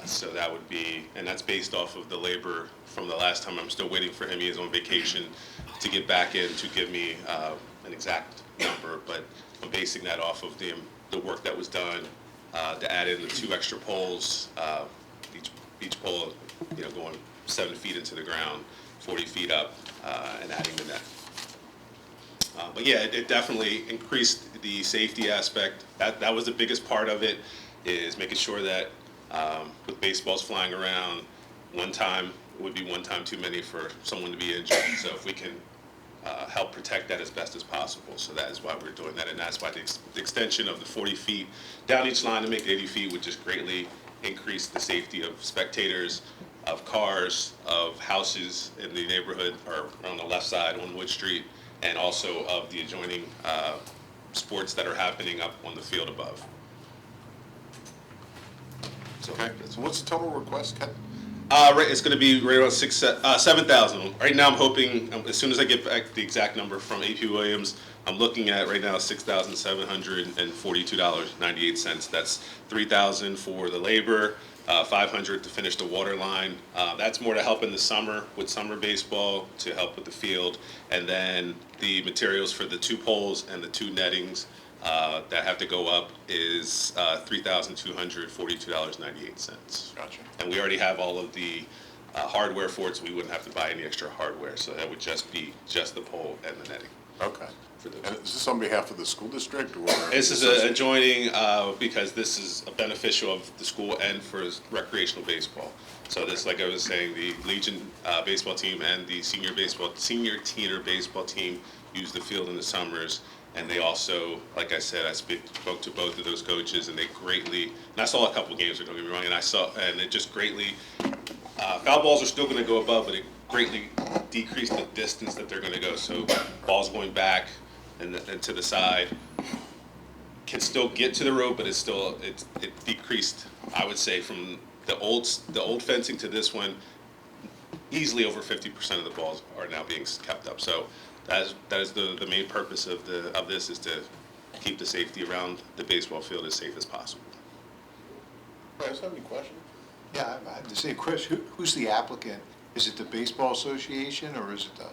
So that would be, and that's based off of the labor from the last time. I'm still waiting for him, he is on vacation, to get back in to give me an exact number, but I'm basing that off of the work that was done, to add in the 2 extra poles, each pole, going 7 feet into the ground, 40 feet up, and adding the net. But yeah, it definitely increased the safety aspect. That was the biggest part of it, is making sure that with baseballs flying around, one time would be one time too many for someone to be injured. So if we can help protect that as best as possible, so that is why we're doing that, and that's why the extension of the 40 feet down each line to make it 80 feet would just greatly increase the safety of spectators, of cars, of houses in the neighborhood, or on the left side on Wood Street, and also of the adjoining sports that are happening up on the field above. Okay, so what's the total request, Ken? Right, it's going to be right around 7,000. Right now, I'm hoping, as soon as I get back the exact number from AP Williams, I'm looking at right now $6,742.98. That's $3,000 for the labor, $500 to finish the water line. That's more to help in the summer with summer baseball, to help with the field, and then the materials for the 2 poles and the 2 nettings that have to go up is $3,242.98. Gotcha. And we already have all of the hardware for it, so we wouldn't have to buy any extra hardware. So that would just be just the pole and the netting. Okay. And is this on behalf of the school district, or? This is adjoining because this is a beneficial of the school and for recreational baseball. So this, like I was saying, the Legion baseball team and the senior teener baseball team use the field in the summers. And they also, like I said, I spoke to both of those coaches, and they greatly, and I saw a couple games, don't get me wrong, and it just greatly, foul balls are still going to go above, but it greatly decreased the distance that they're going to go. So balls going back and to the side can still get to the road, but it decreased, I would say, from the old fencing to this one, easily over 50% of the balls are now being kept up. So that is the main purpose of this, is to keep the safety around the baseball field as safe as possible. Guys, have any questions? Yeah, I have the same question. Who's the applicant? Is it the baseball association, or is it the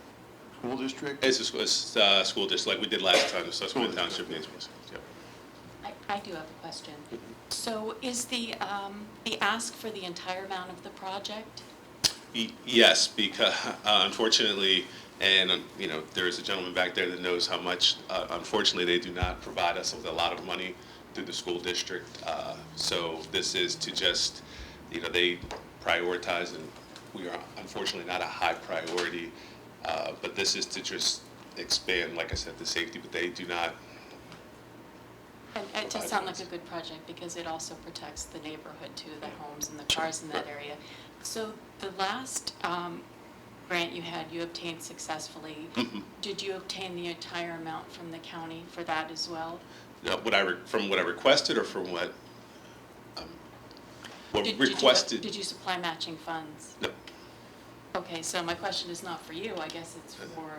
school district? It's a school district, like we did last time, the Susquehanna Township Baseball. Yep. I do have a question. So is the ask for the entire amount of the project? Yes, because unfortunately, and there is a gentleman back there that knows how much, unfortunately, they do not provide us with a lot of money through the school district. So this is to just, they prioritize, and we are unfortunately not a high priority, but this is to just expand, like I said, the safety, but they do not. And it does sound like a good project, because it also protects the neighborhood too, the homes and the cars in that area. So the last grant you had, you obtained successfully. Mm-hmm. Did you obtain the entire amount from the county for that as well? From what I requested, or from what? were Did requested. you supply matching funds? No. Okay, so my question is not for you, I guess it's for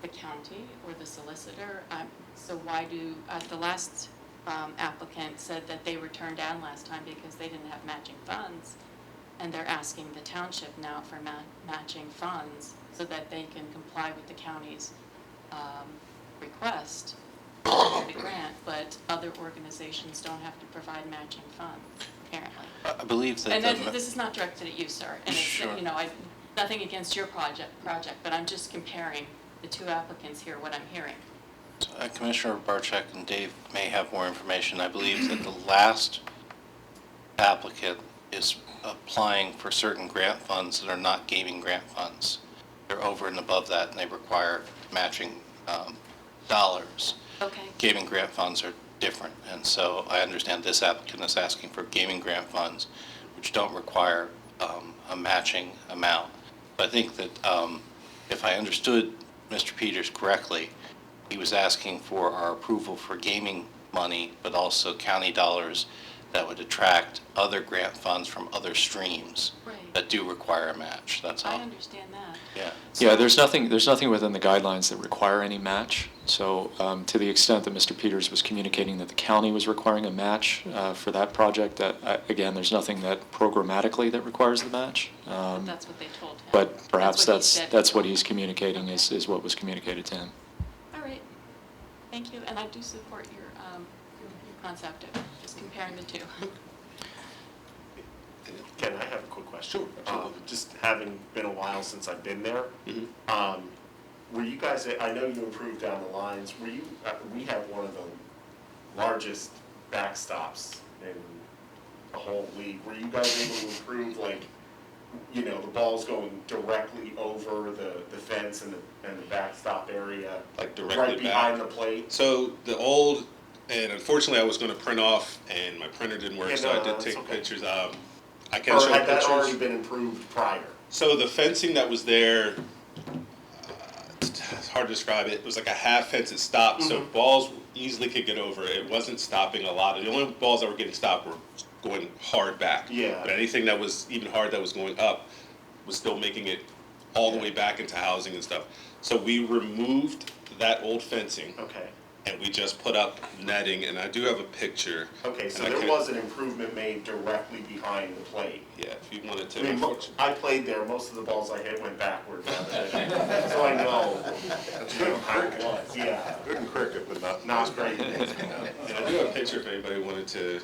the county or the solicitor. So why do, the last applicant said that they were turned down last time because they didn't have matching funds, and they're asking the township now for matching funds so that they can comply with the county's request for the grant, but other organizations don't have to provide matching funds, apparently. I believe that. And this is not directed at you, sir. And it's, you know, nothing against your project, but I'm just comparing the two applicants here, what I'm hearing. Commissioner Barczyk and Dave may have more information. I believe that the last applicant is applying for certain grant funds that are not gaming grant funds. They're over and above that, and they require matching dollars. Okay. Gaming grant funds are different, and so I understand this applicant is asking for gaming grant funds, which don't require a matching amount. But I think that if I understood Mr. Peters correctly, he was asking for our approval for gaming money, but also county dollars that would attract other grant funds from other streams that do require a match. That's all. I understand that. Yeah. Yeah, there's nothing within the guidelines that require any match. So to the extent that Mr. Peters was communicating that the county was requiring a match for that project, that again, there's nothing that programmatically that requires the match. But that's what they told him. But perhaps that's what he's communicating is what was communicated to him. All right. Thank you, and I do support your concept of just comparing the two. Ken, I have a quick question. Sure. Just having been a while since I've been there, were you guys, I know you improved down the lines, were you, we have one of the largest backstops in the whole league. Were you guys able to improve, like, you know, the ball's going directly over the fence and the backstop area? Like directly right behind the plate? So the old, and unfortunately I was going to print off and my printer didn't work, so I did take pictures. I can show had that pictures. already been improved prior? So the fencing that was there, it's hard to describe it. It was like a half fence that stopped, so balls easily could get over it. It wasn't stopping a lot. The only balls that were getting stopped were going hard back. Yeah. But anything that was even hard that was going up was still making it all the way back into housing and stuff. So we removed that old fencing. Okay. And we just put up netting, and I do have a picture. Okay, so there was an improvement made directly behind the plate. Yeah, if you wanted to. I mean, I played there, most of the balls I hit went backwards, so I know how it was, yeah. Good in cricket, but not great. And I do have a picture if anybody wanted to.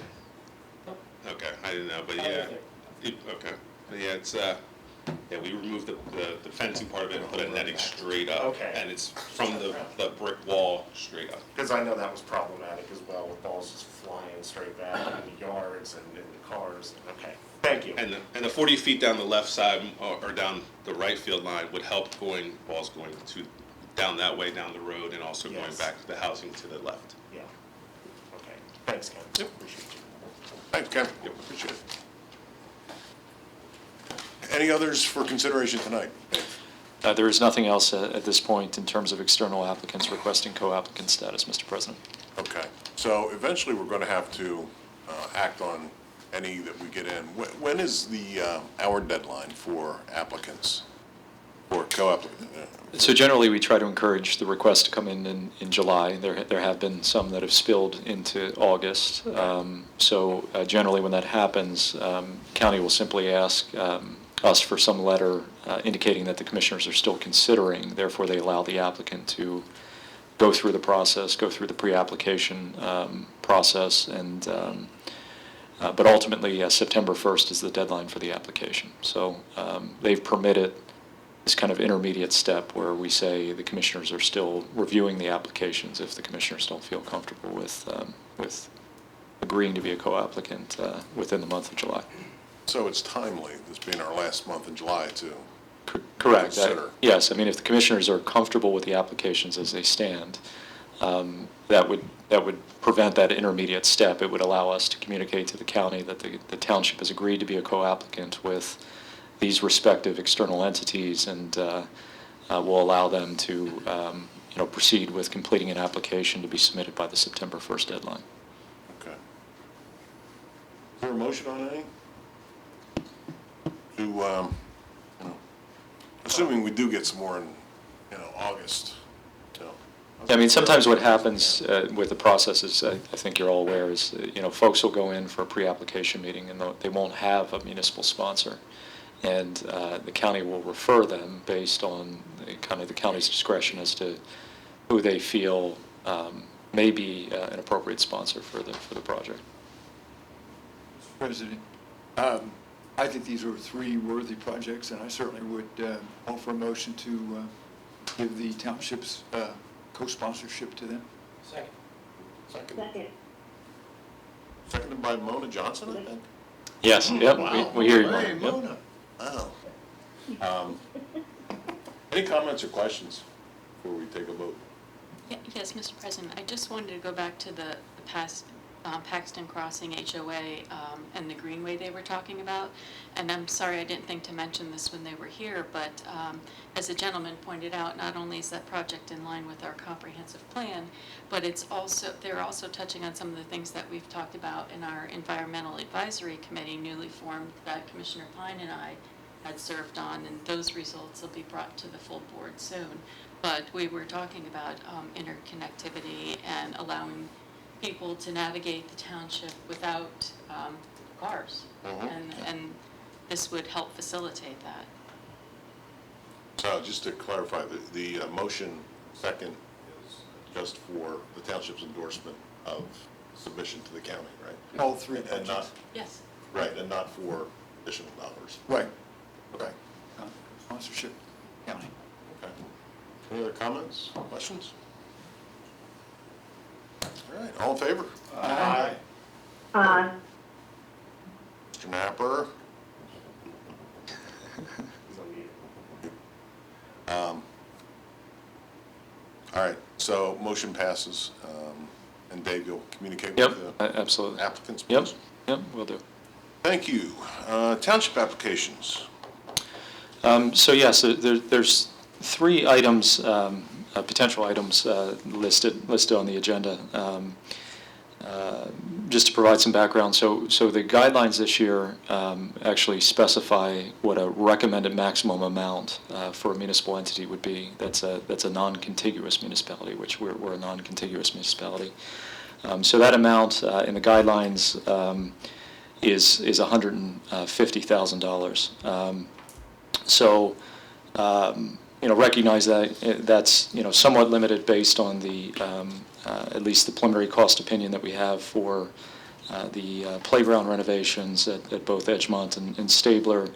Okay, I didn't know, but yeah. Okay, but yeah, it's yeah, we removed the fencing part of it and put a netting straight up. Okay. And it's from the brick wall straight up. Because I know that was problematic as well, with balls just flying straight back in the yards and in the cars. Okay, thank you. And the 40 feet down the left side or down the right field line would help balls going down that way down the road and also going back to the housing to the left. Yeah. Okay. Thanks, Ken. Yep. Appreciate you. Thanks, Ken. Yep. Appreciate it. Any others for consideration tonight? There is nothing else at this point in terms of external applicants requesting co-applicant status, Mr. President. Okay, so eventually we're going to have to act on any that we get in. When is our deadline for applicants, for co-applicants? So generally, we try to encourage the request to come in July. There have been some that have spilled into August. So generally, when that happens, county will simply ask us for some letter indicating that the commissioners are still considering. Therefore, they allow the applicant to go through the process, go through the pre-application process, and but ultimately, September 1st is the deadline for the application. So they've permitted this kind of intermediate step where we say the commissioners are still reviewing the applications if the commissioners don't feel comfortable with agreeing to be a co-applicant within the month of July. So it's timely, this being our last month in July, to correct. consider. Yes, I mean, if the commissioners are comfortable with the applications as they stand, that would prevent that intermediate step. It would allow us to communicate to the county that the township has agreed to be a co-applicant with these respective external entities, and will allow them to proceed with completing an application to be submitted by the September 1st deadline. Okay. Is there a motion on any? to, assuming we do get some more in, August, I mean, sometimes what happens with the process is, I think you're all aware, is, folks will go in for a pre-application meeting and they won't have a municipal sponsor. And the county will refer them based on kind of the county's discretion as to who they feel may be an appropriate sponsor for the project. Mr. President, I think these are three worthy projects, and I certainly would offer a motion to give the townships co-sponsorship to them. Second. Second. Seconded by Mona Johnson, I think? Yes, yep, Wow. we hear you. Hey, Yep. Mona. Wow. Any comments or questions before we take a vote? Yes, Mr. President, I just wanted to go back to the past Paxton Crossing HOA and the greenway they were talking about. And I'm sorry I didn't think to mention this when they were here, but as the gentleman pointed out, not only is that project in line with our comprehensive plan, but they're also touching on some of the things that we've talked about in our Environmental Advisory Committee, newly formed, that Commissioner Pine and I had served on, and those results will be brought to the full board soon. But we were talking about interconnectivity and allowing people to navigate the township without cars. And this would help facilitate that. So just to clarify, the motion second is just for the township's endorsement of submission to the county, right? All three And not, projects. Yes. right, and not for additional dollars. Right. Right. Sponsorship, county. Okay. Any other comments, questions? All right, all in favor? Aye. Aye. Mr. Napper? All right, so motion passes, and Dave, you'll communicate Yep, with the absolutely. applicants, Yep, please? yep, will do. Thank you. Township applications. So yes, there's three items, potential items listed on the agenda. Just to provide some background, so the guidelines this year actually specify what a recommended maximum amount for a municipal entity would be. That's a non-contiguous municipality, which we're a non-contiguous municipality. So that amount in the guidelines is $150,000. So recognize that that's somewhat limited based on the at least the preliminary cost opinion that we have for the playground renovations at both Edgemont and Stabler.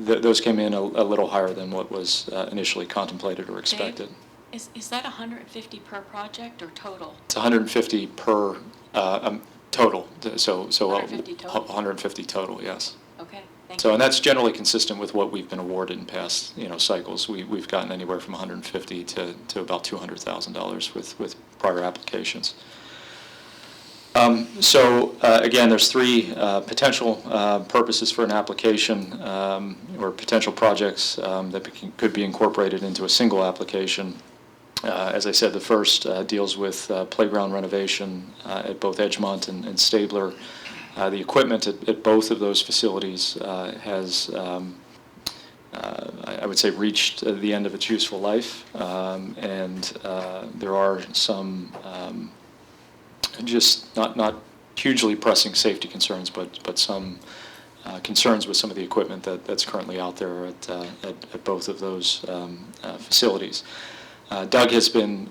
Those came in a little higher than what was initially contemplated or expected. Dave, is that 150 per project or total? It's 150 per total. So 150 total? 150 total, yes. Okay, thank So, you. and that's generally consistent with what we've been awarded in past, cycles. We've gotten anywhere from 150 to about $200,000 with prior applications. Again, there's three potential purposes for an application or potential projects that could be incorporated into a single application. As I said, the first deals with playground renovation at both Edgemont and Stabler. The equipment at both of those facilities has, I would say, reached the end of its useful life, and there are some just not hugely pressing safety concerns, but some concerns with some of the equipment that's currently out there at both of those facilities. Doug has been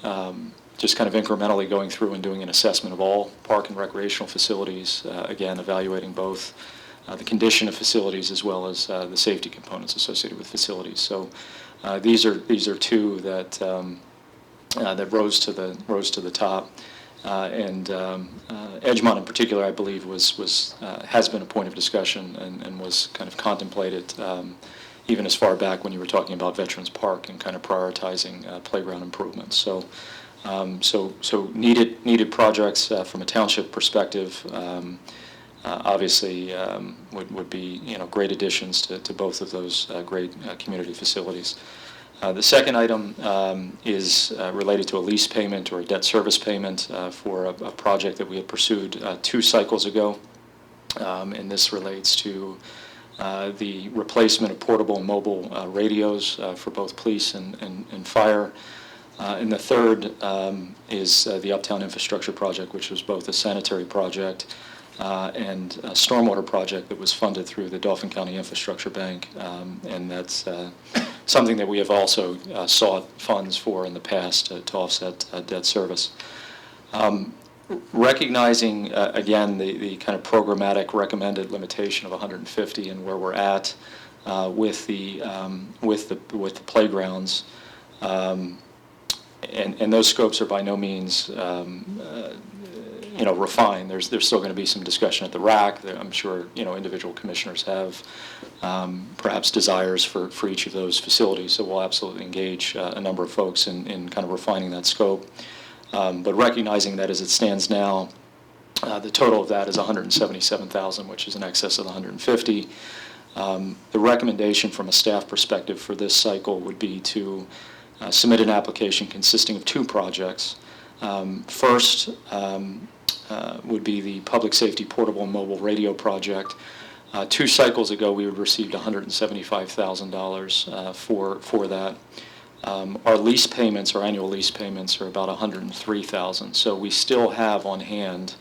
just kind of incrementally going through and doing an assessment of all park and recreational facilities, again, evaluating both the condition of facilities as well as the safety components associated with facilities. So these are two that that rose to the top. Edgemont in particular, I believe, has been a point of discussion and was kind of contemplated even as far back when you were talking about Veterans Park and kind of prioritizing playground improvements. So needed projects from a township perspective. Obviously would be great additions to both of those great community facilities. The second item is related to a lease payment or a debt service payment for a project that we had pursued 2 cycles ago. And this relates to the replacement of portable and mobile radios for both police and fire. And the third is the Uptown Infrastructure Project, which was both a sanitary project and a stormwater project that was funded through the Dauphin County Infrastructure Bank. And that's something that we have also sought funds for in the past to offset debt service. Recognizing, again, the kind of programmatic recommended limitation of 150 and where we're at with the playgrounds, and those scopes are by no means refined. There's still going to be some discussion at the RAC. I'm sure individual commissioners have perhaps desires for each of those facilities. So we'll absolutely engage a number of folks in kind of refining that scope. But recognizing that as it stands now, the total of that is $177,000, which is in excess of the 150. The recommendation from a staff perspective for this cycle would be to submit an application consisting of two projects. First would be the Public Safety Portable and Mobile Radio Project. 2 cycles ago, we had received $175,000 for that. Our lease payments, our annual lease payments, are about $103,000. So we still have on hand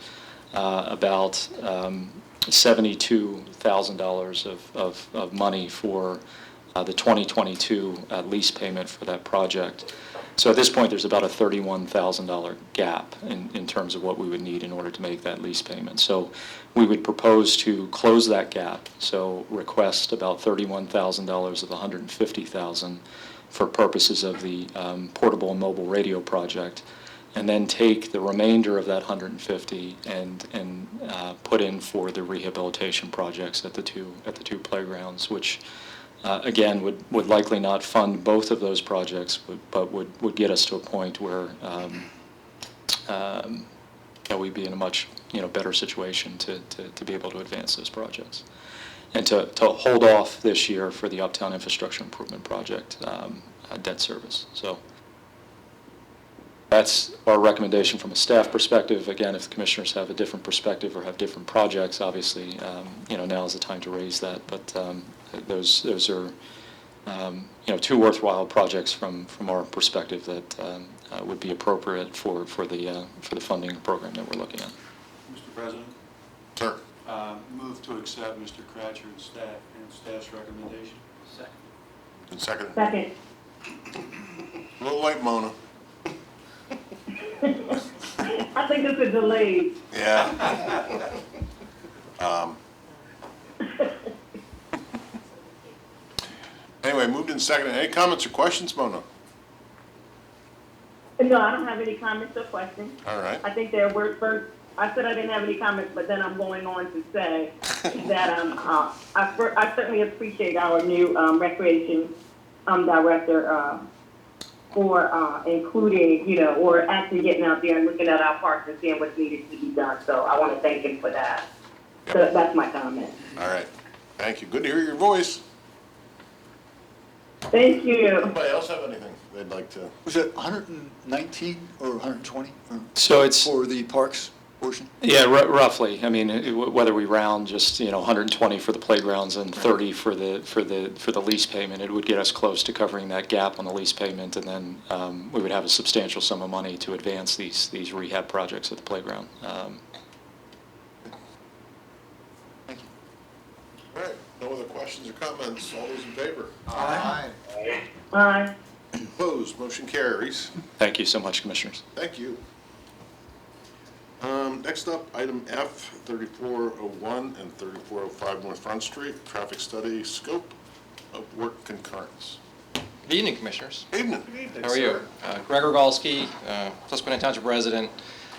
about $72,000 of money for the 2022 lease payment for that project. So at this point, there's about a $31,000 gap in terms of what we would need in order to make that lease payment. So we would propose to close that gap. So request about $31,000 of the $150,000 for purposes of the portable and mobile radio project, and then take the remainder of that $150 and put in for the rehabilitation projects at the two playgrounds, which again would likely not fund both of those projects, but would get us to a point where we'd be in a much better situation to be able to advance those projects. And to hold off this year for the Uptown Infrastructure Improvement Project debt service. So that's our recommendation from a staff perspective. Again, if the commissioners have a different perspective or have different projects, obviously, now is the time to raise that. But those are, 2 worthwhile projects from our perspective that would be appropriate for the funding program that we're looking at. Mr. President? Sir. Move to accept Mr. Cratcher and staff's recommendation. Second. And second. Second. A little late, Mona. I think it's a delay. Yeah. Anyway, moved in second. Any comments or questions, Mona? No, I don't have any comments or questions. All right. I think there were first. I said I didn't have any comments, but then I'm going on to say that I certainly appreciate our new recreation director for including, or actually getting out there and looking at our parks and seeing what's needed to be done. So I want to thank him for that. So that's my comment. All right. Thank you. Good to hear your voice. Thank you. Anybody else have anything they'd like to? Was it 119 or 120? So it's for the parks portion? Yeah, roughly. I mean, whether we round just 120 for the playgrounds and 30 for the lease payment, it would get us close to covering that gap on the lease payment, and then we would have a substantial sum of money to advance these rehab projects at the playground. Thank you. All right. No other questions or comments. All those in favor? Aye. Aye. Opposed? Motion carries. Thank you so much, Commissioners. Thank you. Next up, item F, 3401 and 3405 North Front Street, traffic study, scope of work concurrence. Good evening, Commissioners. Evening. How are you? Greg Rogalski, Susquehanna Township resident.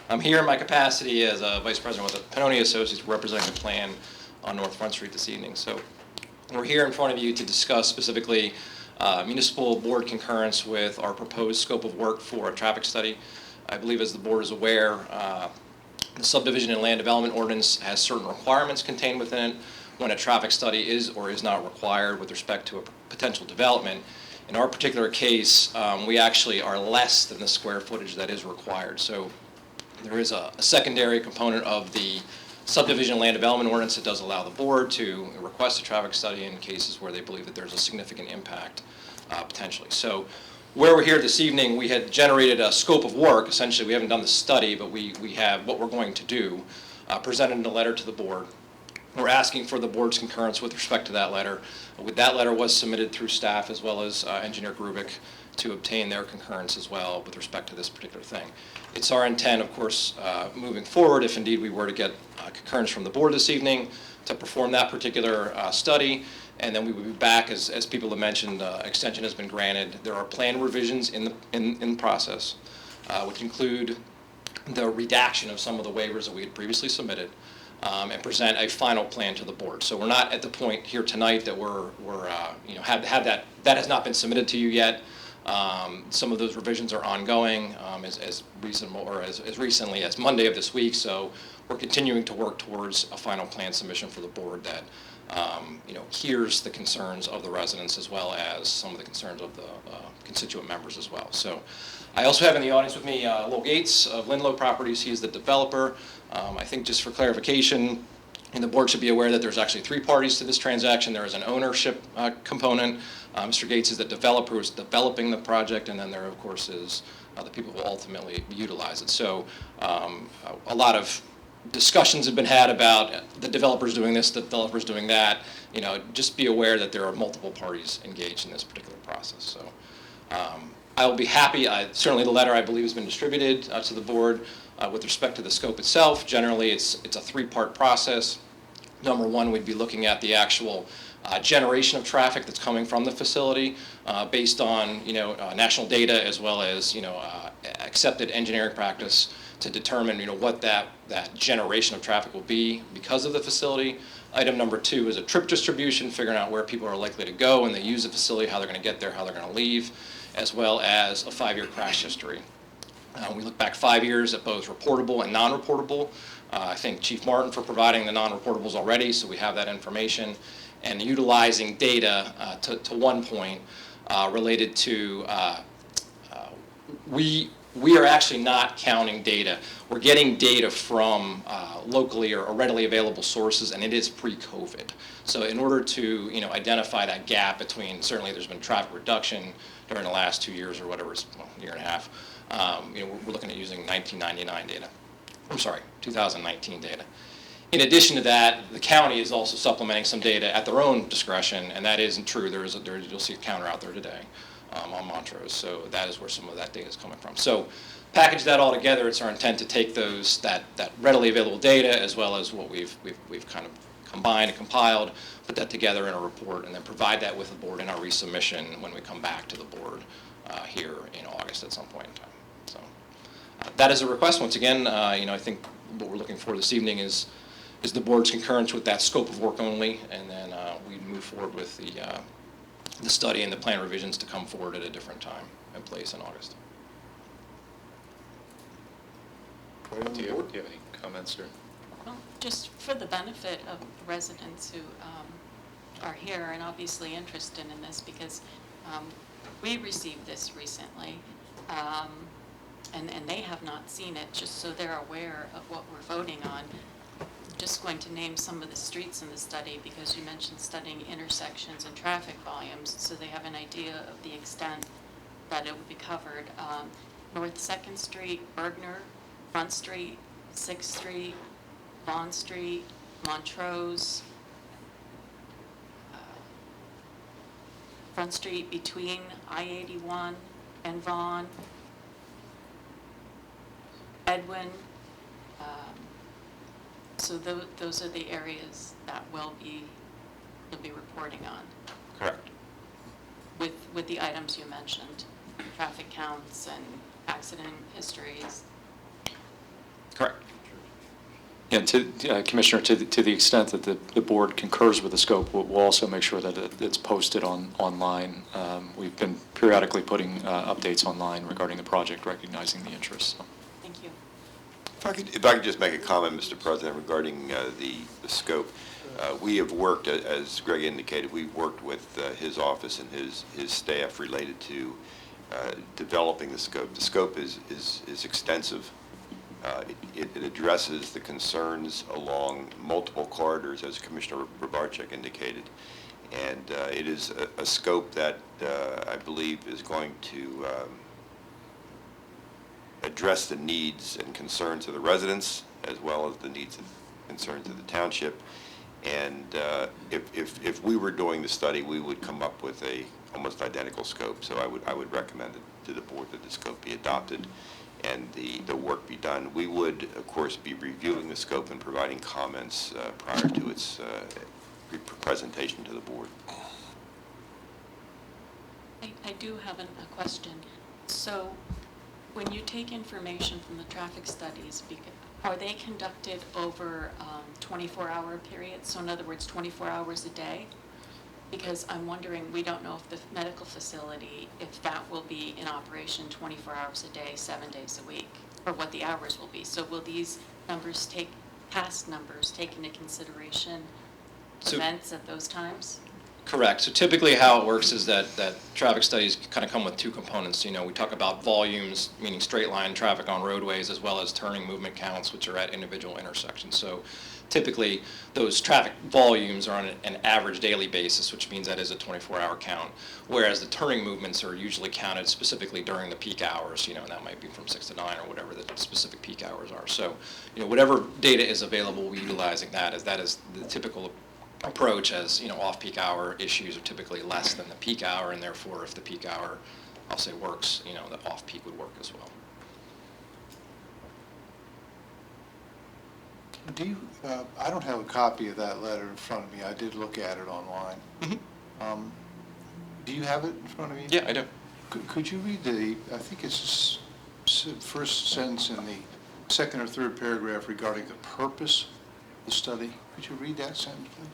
I'm here in my capacity as a Vice President with the Pannoni Associates representing the plan on North Front Street this evening. So we're here in front of you to discuss specifically municipal board concurrence with our proposed scope of work for a traffic study. I believe, as the board is aware, the subdivision and land development ordinance has certain requirements contained within it when a traffic study is or is not required with respect to a potential development. In our particular case, we actually are less than the square footage that is required. So there is a secondary component of the subdivision land development ordinance that does allow the board to request a traffic study in cases where they believe that there's a significant impact potentially. So where we're here this evening, we had generated a scope of work. Essentially, we haven't done the study, but we have what we're going to do, presented in a letter to the board. We're asking for the board's concurrence with respect to that letter. That letter was submitted through staff as well as Engineer Grubik to obtain their concurrence as well with respect to this particular thing. It's our intent, of course, moving forward, if indeed we were to get concurrence from the board this evening, to perform that particular study, and then we would be back, as people have mentioned, extension has been granted. There are plan revisions in the process, which include the redaction of some of the waivers that we had previously submitted, and present a final plan to the board. So we're not at the point here tonight that we're have that has not been submitted to you yet. Some of those revisions are ongoing as recently as Monday of this week. So we're continuing to work towards a final plan submission for the board that hears the concerns of the residents as well as some of the concerns of the constituent members as well. So I also have in the audience with me Lowell Gates of Linlow Properties. He is the developer. I think just for clarification, and the board should be aware that there's actually 3 parties to this transaction. There is an ownership component. Mr. Gates is the developer who's developing the project, and then there, of course, is the people who will ultimately utilize it. So a lot of discussions have been had about the developers doing this, the developers doing that. Just be aware that there are multiple parties engaged in this particular process. So I will be happy. Certainly the letter, I believe, has been distributed to the board. With respect to the scope itself, generally it's a 3-part process. Number 1, we'd be looking at the actual generation of traffic that's coming from the facility based on national data as well as accepted engineering practice to determine what that generation of traffic will be because of the facility. Item number 2 is a trip distribution, figuring out where people are likely to go when they use the facility, how they're going to get there, how they're going to leave, as well as a 5-year crash history. We look back 5 years at both reportable and non-reportable. I thank Chief Martin for providing the non-reportables already, so we have that information. And utilizing data to one point related to, we are actually not counting data. We're getting data from locally or readily available sources, and it is pre-COVID. So in order to identify that gap between, certainly there's been traffic reduction during the last 2 years or whatever, year and a half. We're looking at using 1999 data. I'm sorry, 2019 data. In addition to that, the county is also supplementing some data at their own discretion, and that isn't true. You'll see a counter out there today on Montrose, so that is where some of that data is coming from. So package that all together, it's our intent to take that readily available data as well as what we've kind of combined and compiled, put that together in a report, and then provide that with the board in our resubmission when we come back to the board here in August at some point in time. So that is a request. Once again, I think what we're looking for this evening is the board's concurrence with that scope of work only, and then we move forward with the study and the plan revisions to come forward at a different time and place in August. Do you have any comments, or? Well, just for the benefit of residents who are here and obviously interested in this, because we received this recently, and they have not seen it, just so they're aware of what we're voting on. I'm just going to name some of the streets in the study because you mentioned studying intersections and traffic volumes, so they have an idea of the extent that it would be covered. North 2nd Street, Bergner, Front Street, 6th Street, Vaughn Street, Montrose, Front Street between I-81 and Vaughn, Edwin. So those are the areas that you'll be reporting on. Correct. With the items you mentioned, traffic counts and accident histories. Correct. And Commissioner, to the extent that the board concurs with the scope, we'll also make sure that it's posted online. We've been periodically putting updates online regarding the project, recognizing the interest. So. Thank you. If I could just make a comment, Mr. President, regarding the scope. We have worked, as Greg indicated, we've worked with his office and his staff related to developing the scope. The scope is extensive. It addresses the concerns along multiple corridors, as Commissioner Robarczyk indicated. And it is a scope that I believe is going to address the needs and concerns of the residents, as well as the needs and concerns of the township. And if we were doing the study, we would come up with a almost identical scope. So I would recommend it to the board that the scope be adopted and the work be done. We would, of course, be reviewing the scope and providing comments prior to its presentation to the board. I do have a question. So when you take information from the traffic studies, are they conducted over 24-hour periods? So in other words, 24 hours a day? Because I'm wondering, we don't know if the medical facility, if that will be in operation 24 hours a day, 7 days a week, or what the hours will be. So will these numbers past numbers take into consideration events at those times? Correct. So typically how it works is that traffic studies kind of come with two components. You know, we talk about volumes, meaning straight line traffic on roadways, as well as turning movement counts, which are at individual intersections. So typically those traffic volumes are on an average daily basis, which means that is a 24-hour count, whereas the turning movements are usually counted specifically during the peak hours, you know, and that might be from 6 to 9 or whatever the specific peak hours are. So, you know, whatever data is available, we're utilizing that as the typical approach, as, you know, off-peak hour issues are typically less than the peak hour, and therefore if the peak hour, I'll say, works, you know, the off-peak would work as well. Do you, I don't have a copy of that letter in front of me. I did look at it online. Do you have it in front of you? Yeah, I do. Could you read I think it's the first sentence in the second or third paragraph regarding the purpose of the study? Could you read that sentence, please?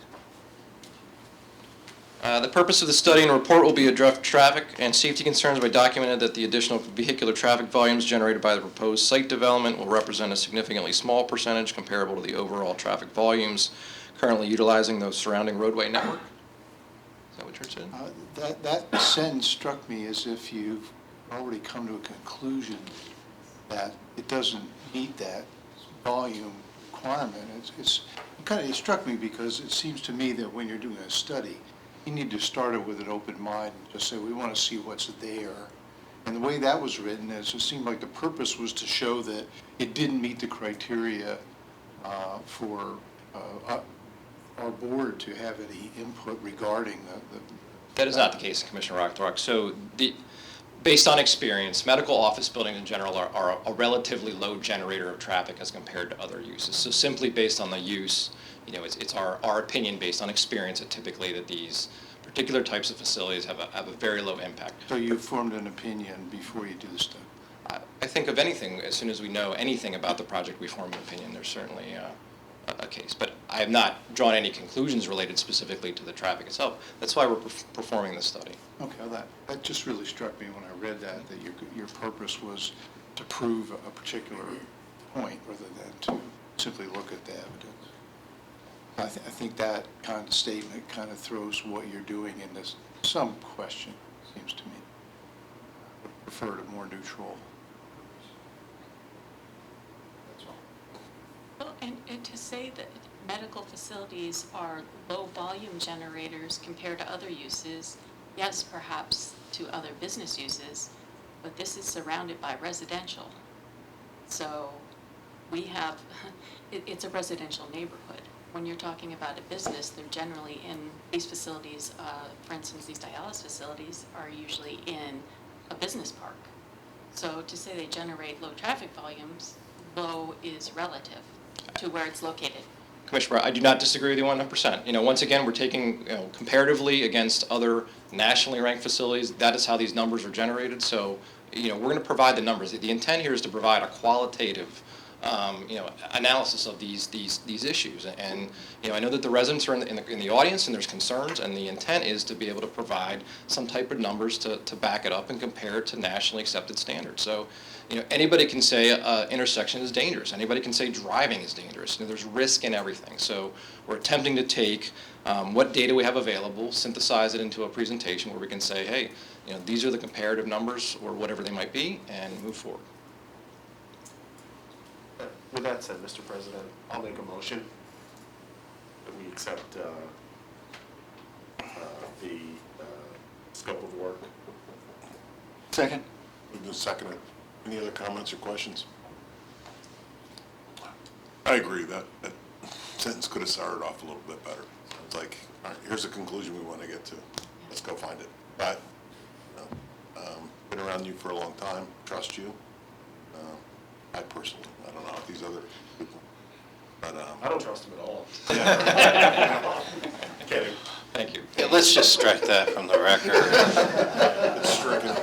The purpose of the study and report will be to address traffic and safety concerns by documenting that the additional vehicular traffic volumes generated by the proposed site development will represent a significantly small percentage comparable to the overall traffic volumes currently utilizing the surrounding roadway network. Is that what you're saying? That sentence struck me as if you've already come to a conclusion that it doesn't meet that volume requirement. It struck me because it seems to me that when you're doing a study, you need to start it with an open mind and just say, we want to see what's there. And the way that was written is it seemed like the purpose was to show that it didn't meet the criteria for our board to have any input regarding the That is not the case, Commissioner Rockthrock. So based on experience, medical office buildings in general are a relatively low generator of traffic as compared to other uses. So simply based on the use, you know, it's our opinion based on experience that typically that these particular types of facilities have a very low impact. So you formed an opinion before you do the study? I think of anything, as soon as we know anything about the project, we form an opinion. There's certainly a case. But I have not drawn any conclusions related specifically to the traffic itself. That's why we're performing the study. Okay, well, that just really struck me when I read that your purpose was to prove a particular point rather than to simply look at the evidence. I think that kind of statement kind of throws what you're doing into some question, seems to me. I prefer a more neutral. That's all. Well, and to say that medical facilities are low volume generators compared to other uses, yes, perhaps to other business uses, but this is surrounded by residential. So we have, it's a residential neighborhood. When you're talking about a business, they're generally in these facilities, for instance, these dialysis facilities are usually in a business park. So to say they generate low traffic volumes, low is relative to where it's located. Commissioner, I do not disagree with you 100%. You know, once again, we're taking, you know, comparatively against other nationally ranked facilities. That is how these numbers are generated. So, you know, we're going to provide the numbers. The intent here is to provide a qualitative, you know, analysis of these issues. And you know, I know that the residents are in the audience and there's concerns, and the intent is to be able to provide some type of numbers to back it up and compare it to nationally accepted standards. So, you know, anybody can say intersection is dangerous. Anybody can say driving is dangerous. You know, there's risk in everything. So we're attempting to take what data we have available, synthesize it into a presentation where we can say, hey, you know, these are the comparative numbers or whatever they might be, and move forward. With that said, Mr. President, I'll make a motion that we accept the scope of work. Second. Moved and seconded. Any other comments or questions? I agree that sentence could have started off a little bit better. It's like, all right, here's the conclusion we want to get to. Let's go find it. But, been around you for a long time, trust you. I personally, I don't know if these other people, but. I don't trust him at all. Yeah. Kidding. Thank you. Yeah, let's just strike that from the record. It's stricken.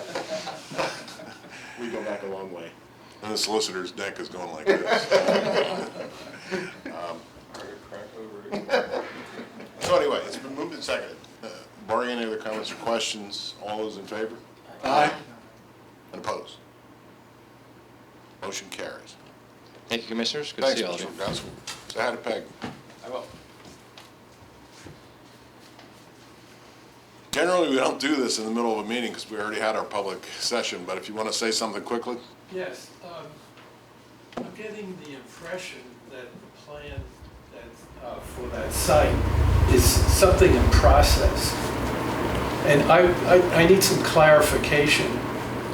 We go back a long way. And the solicitor's deck is going like this. So anyway, it's been moved and seconded. Barring any other comments or questions, all those in favor? Aye. And opposed? Motion carries. Thank you, Commissioners. Good to Thanks, see all of you. Mr. Gasko. Say hi to Peg. I will. Generally, we don't do this in the middle of a meeting because we already had our public session, but if you want to say something quickly? Yes, I'm getting the impression that the plan that, for that site is something in process. And I need some clarification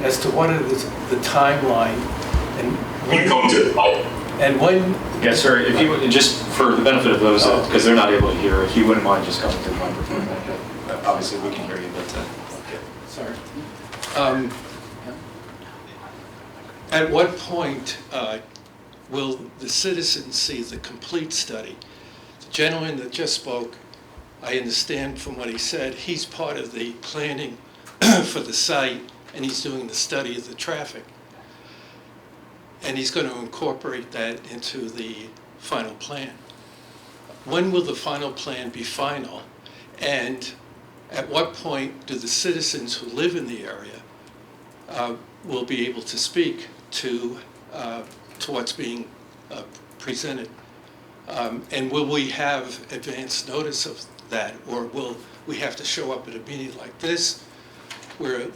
as to what is the timeline and when. Yes, sir. If you would, just for the benefit of those, because they're not able to hear, if you wouldn't mind just coming to the microphone. Obviously, we can hear you, but. Sorry. At what point will the citizens see the complete study? The gentleman that just spoke, I understand from what he said, he's part of the planning for the site, and he's doing the study of the traffic. And he's going to incorporate that into the final plan. When will the final plan be final? And at what point do the citizens who live in the area will be able to speak to what's being presented? And will we have advance notice of that, or will we have to show up at a meeting like this where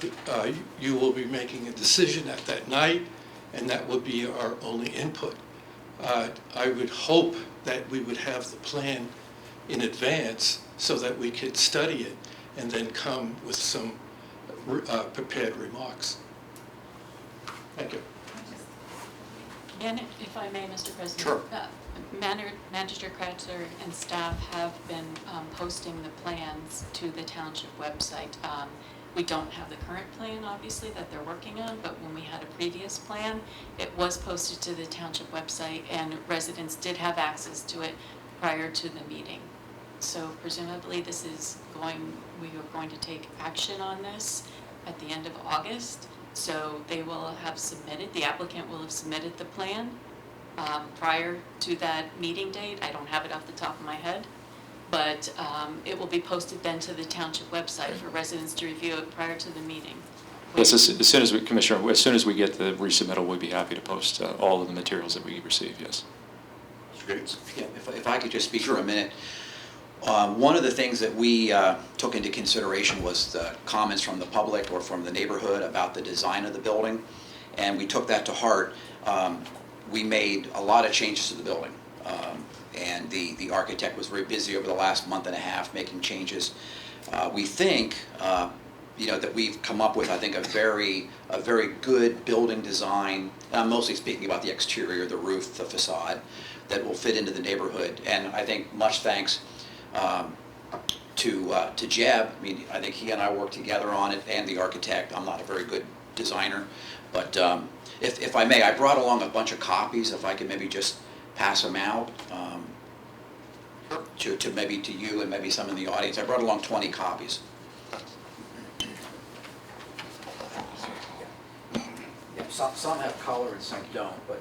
you will be making a decision at that night, and that will be our only input? I would hope that we would have the plan in advance so that we could study it and then come with some prepared remarks. Thank you. And if I may, Mr. President. Sure. Manager Kratzer and staff have been posting the plans to the township website. We don't have the current plan, obviously, that they're working on, but when we had a previous plan, it was posted to the township website, and residents did have access to it prior to the meeting. So presumably we are going to take action on this at the end of August. So they will have submitted, the applicant will have submitted the plan prior to that meeting date. I don't have it off the top of my head, but it will be posted then to the township website for residents to review it prior to the meeting. Yes, as soon as we, Commissioner, as soon as we get the resubmittal, we'd be happy to post all of the materials that we receive, yes. Mr. Gates? Yeah, if I could just speak for a minute. One of the things that we took into consideration was the comments from the public or from the neighborhood about the design of the building, and we took that to heart. We made a lot of changes to the building, and the architect was very busy over the last month and a half making changes. We think that we've come up with, I think, a very good building design, and I'm mostly speaking about the exterior, the roof, the facade, that will fit into the neighborhood. And I think much thanks to Jeb. I mean, I think he and I worked together on it, and the architect. I'm not a very good designer, but if I may, I brought along a bunch of copies, if I could maybe just pass them out to maybe to you and maybe some in the audience. I brought along 20 copies. Yeah, some have color and some don't, but.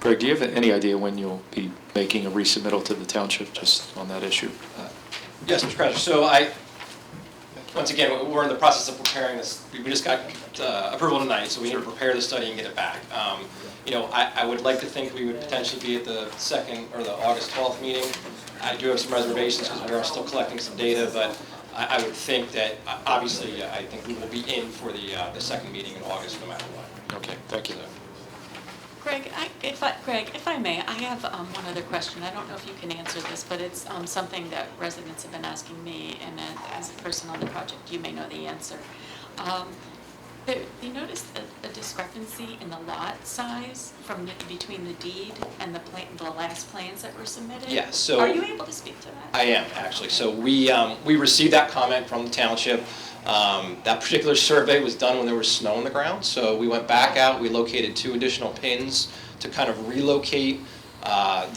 Greg, do you have any idea when you'll be making a resubmittal to the township just on that issue? Yes, Mr. Kratzer. So once again, we're in the process of preparing this. We just got approval tonight, so we need to prepare the study and get it back. I would like to think we would potentially be at the second or the August 12th meeting. I do have some reservations because we are still collecting some data, but I would think that obviously I think we will be in for the second meeting in August no matter what. Okay, thank you. Greg, if I may, I have one other question. I don't know if you can answer this, but it's something that residents have been asking me, and as a person on the project, you may know the answer. You noticed a discrepancy in the lot size between the deed and the last plans that were submitted? Yeah, so- Are you able to speak to that? I am, actually. So we received that comment from the township. That particular survey was done when there was snow on the ground, so we went back out, we located 2 additional pins to kind of relocate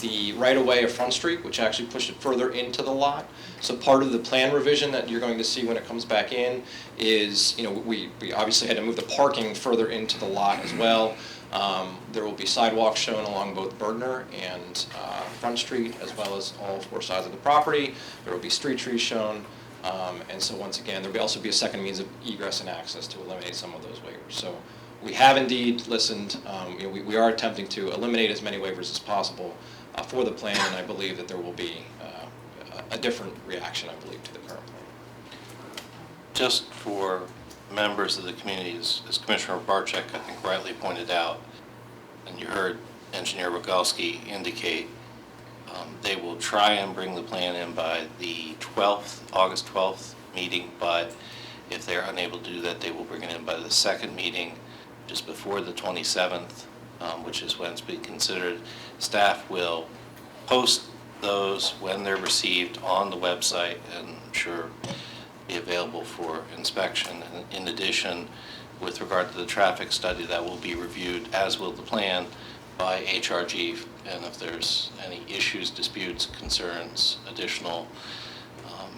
the right-of-way of Front Street, which actually pushed it further into the lot. So part of the plan revision that you're going to see when it comes back in is, we obviously had to move the parking further into the lot as well. There will be sidewalks shown along both Bergner and Front Street, as well as all 4 sides of the property. There will be street trees shown. And so once again, there will also be a second means of egress and access to eliminate some of those waivers. So we have indeed listened. We are attempting to eliminate as many waivers as possible for the plan, and I believe that there will be a different reaction, I believe, to the current plan. Just for members of the community, as Commissioner Barczyk, I think, rightly pointed out, and you heard Engineer Rogalski indicate, they will try and bring the plan in by the 12th, August 12th meeting, but if they're unable to do that, they will bring it in by the second meeting, just before the 27th, which is when it's being considered. Staff will post those when they're received on the website and I'm sure be available for inspection. And in addition, with regard to the traffic study, that will be reviewed, as will the plan, by HRG, and if there's any issues, disputes, concerns, additional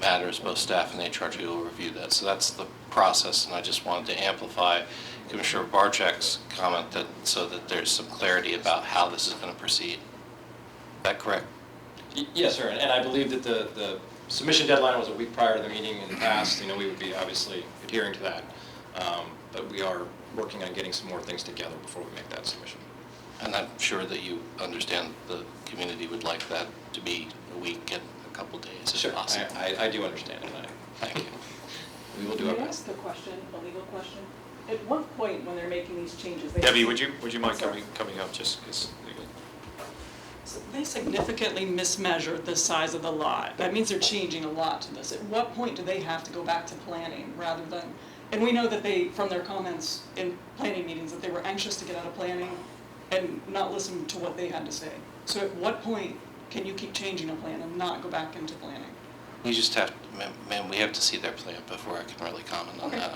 matters, both staff and HRG will review that. So that's the process, and I just wanted to amplify Commissioner Barczyk's comment so that there's some clarity about how this is going to proceed. Is that correct? Yes, sir, and I believe that the submission deadline was a week prior to the meeting in the past. We would be obviously adhering to that, but we are working on getting some more things together before we make that submission. And I'm sure that you understand the community would like that to be a week and a couple days if Sure, possible. I do understand it. Thank you. We will do our May I best. ask a question, a legal question? At what point when they're making these changes? They Debbie, would you mind coming up just because? So they significantly mismeasured the size of the lot. That means they're changing a lot to this. At what point do they have to go back to planning rather than, and we know that they, from their comments in planning meetings, that they were anxious to get out of planning and not listen to what they had to say. So at what point can you keep changing a plan and not go back into planning? You just have, ma'am, we have to see their plan before I can really comment on that.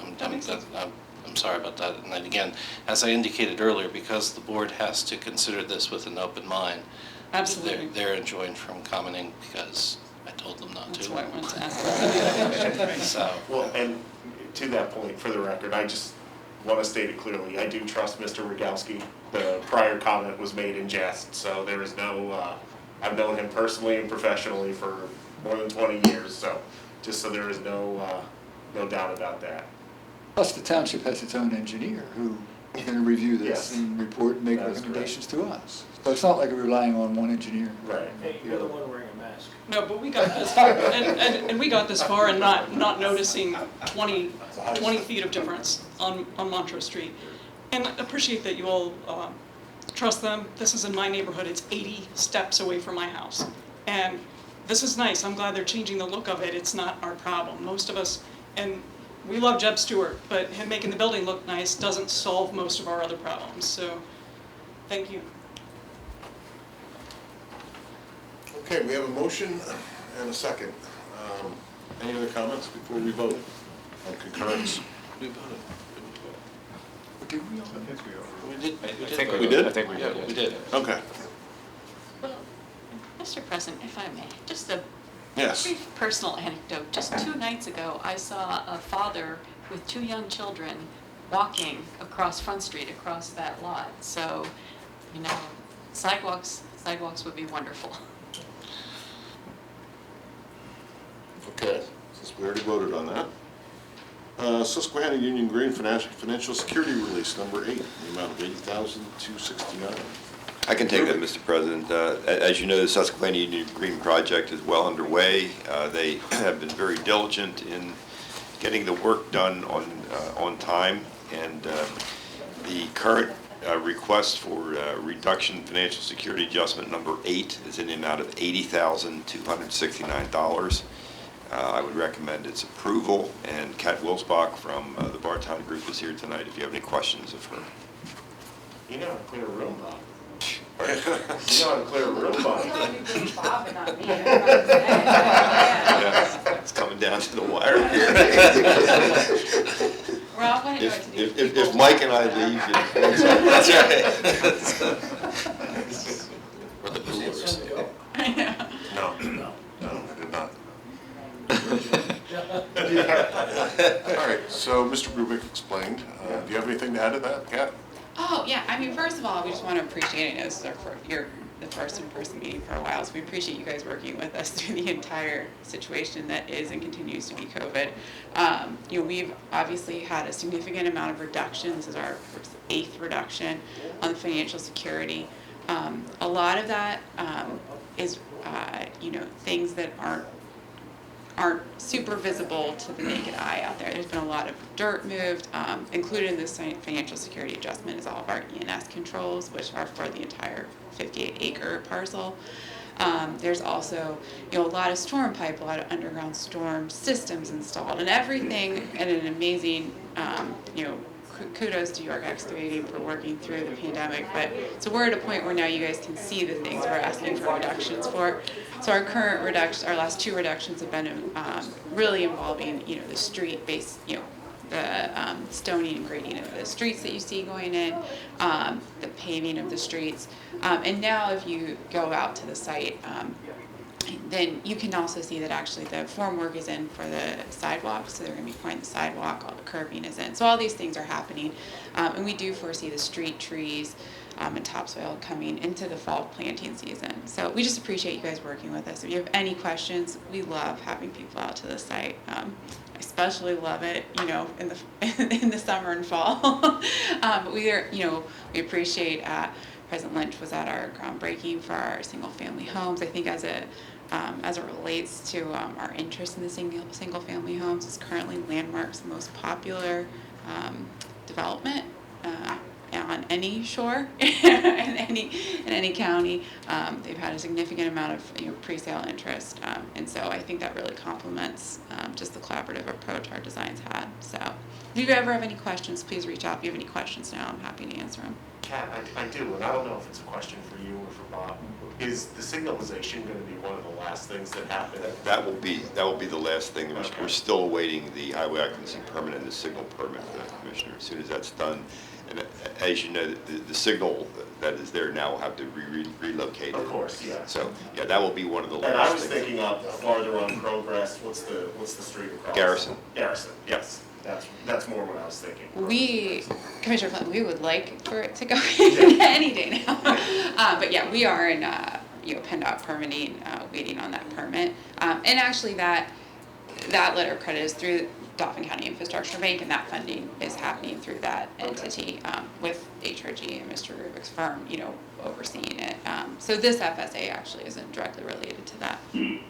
I'm sorry about that. And then again, as I indicated earlier, because the board has to consider this with an open mind, absolutely, they're enjoined from commenting because I told them not to. That's why I wanted to ask. So, Well, and to that point, for the record, I just want to state it clearly. I do trust Mr. Rogalski. The prior comment was made in jest, so there is no, I've known him personally and professionally for more than 20 years, so just so there is no doubt about that. Plus, the township has its own engineer who is going to review this Yes. and report and make That is recommendations to us. So it's not like we're relying on one engineer. Right. Hey, you're the one wearing a mask. No, but we got this far, and we got this far and not noticing 20 feet of difference on Montrose Street. And I appreciate that you all trust them. This is in my neighborhood. It's 80 steps away from my house. And this is nice. I'm glad they're changing the look of it. It's not our problem. Most of us, and we love Jeb Stewart, but him making the building look nice doesn't solve most of our other problems. So, thank you. Okay, we have a motion and a second. Any other comments before we vote on concurrence? we voted. Did we? We did. We did? I think we did. Yeah, we did. Okay. Well, Mr. President, if I may, just a Yes. brief personal anecdote. Just 2 nights ago, I saw a father with 2 young children walking across Front Street, across that lot. So, sidewalks would be wonderful. Okay, since we already voted on that. Susquehanna Union Green Financial Security Release, number 8, the amount of $80,269. I can take that, Mr. President. As you know, the Susquehanna Union Green project is well underway. They have been very diligent in getting the work done on time, and the current request for reduction financial security adjustment number 8 is in the amount of $80,269. I would recommend its approval, and Kat Wilsbach from the Bartown Group is here tonight if you have any questions of her. You know how to clear a room, Bob. You know how to clear a room, Bob. Bob and not me. Yeah, it's coming down to the wire here. We're all going to go to If Mike and I leave, you that's right. Or the coolers. No, I did not. All right, so Mr. Rubik explained. Do you have anything to add to that, Kat? Oh, yeah, I mean, first of all, we just want to appreciate it. This is you're the first in-person meeting for a while, so we appreciate you guys working with us through the entire situation that is and continues to be COVID. We've obviously had a significant amount of reduction. This is our 8th reduction on the financial security. A lot of that is, things that aren't super visible to the naked eye out there. There's been a lot of dirt moved. Included in this financial security adjustment is all of our E&S controls, which are for the entire 58-acre parcel. There's also, a lot of storm pipe, a lot of underground storm systems installed, and everything, and an amazing, kudos to York Excavating for working through the pandemic. But so we're at a point where now you guys can see the things we're asking for reductions for. So our current reduction, our last 2 reductions have been really involving, the street-based, the stoning and grading of the streets that you see going in, the paving of the streets. And now if you go out to the site, then you can also see that actually the form work is in for the sidewalks, so they're going to be pouring the sidewalk, all the curbing is in. So all these things are happening, and we do foresee the street trees and topsoil coming into the fall planting season. So we just appreciate you guys working with us. If you have any questions, we love having people out to the site. I especially love it, in the summer and fall. But we are, we appreciate. President Lynch was at our groundbreaking for our single-family homes. I think as it relates to our interest in the single-family homes, it's currently Landmark's most popular development on any shore in any county. They've had a significant amount of pre-sale interest, and so I think that really complements just the collaborative approach our designs had. So if you ever have any questions, please reach out. If you have any questions now, I'm happy to answer them. Kat, I do, and I don't know if it's a question for you or for Bob. Is the signalization going to be one of the last things that happen? That will be the last thing. We're still awaiting the highway occupancy permit and the signal permit, Commissioner. As soon as that's done, and as you know, the signal that is there now will have to be relocated. Of course, yeah. So yeah, that will be one of the last things. And I was things. thinking up farther on Progress. What's the street across? Garrison. Garrison. Yes. That's more what I was thinking. Commissioner Clinton, we would like for it to go in any day now. But yeah, we are in PennDOT permitting, waiting on that permit. And actually that letter of credit is through Dauphin County Infrastructure Bank, and that funding is happening through that entity with HRG and Mr. Rubik's firm, overseeing it. So this FSA actually isn't directly related to that. And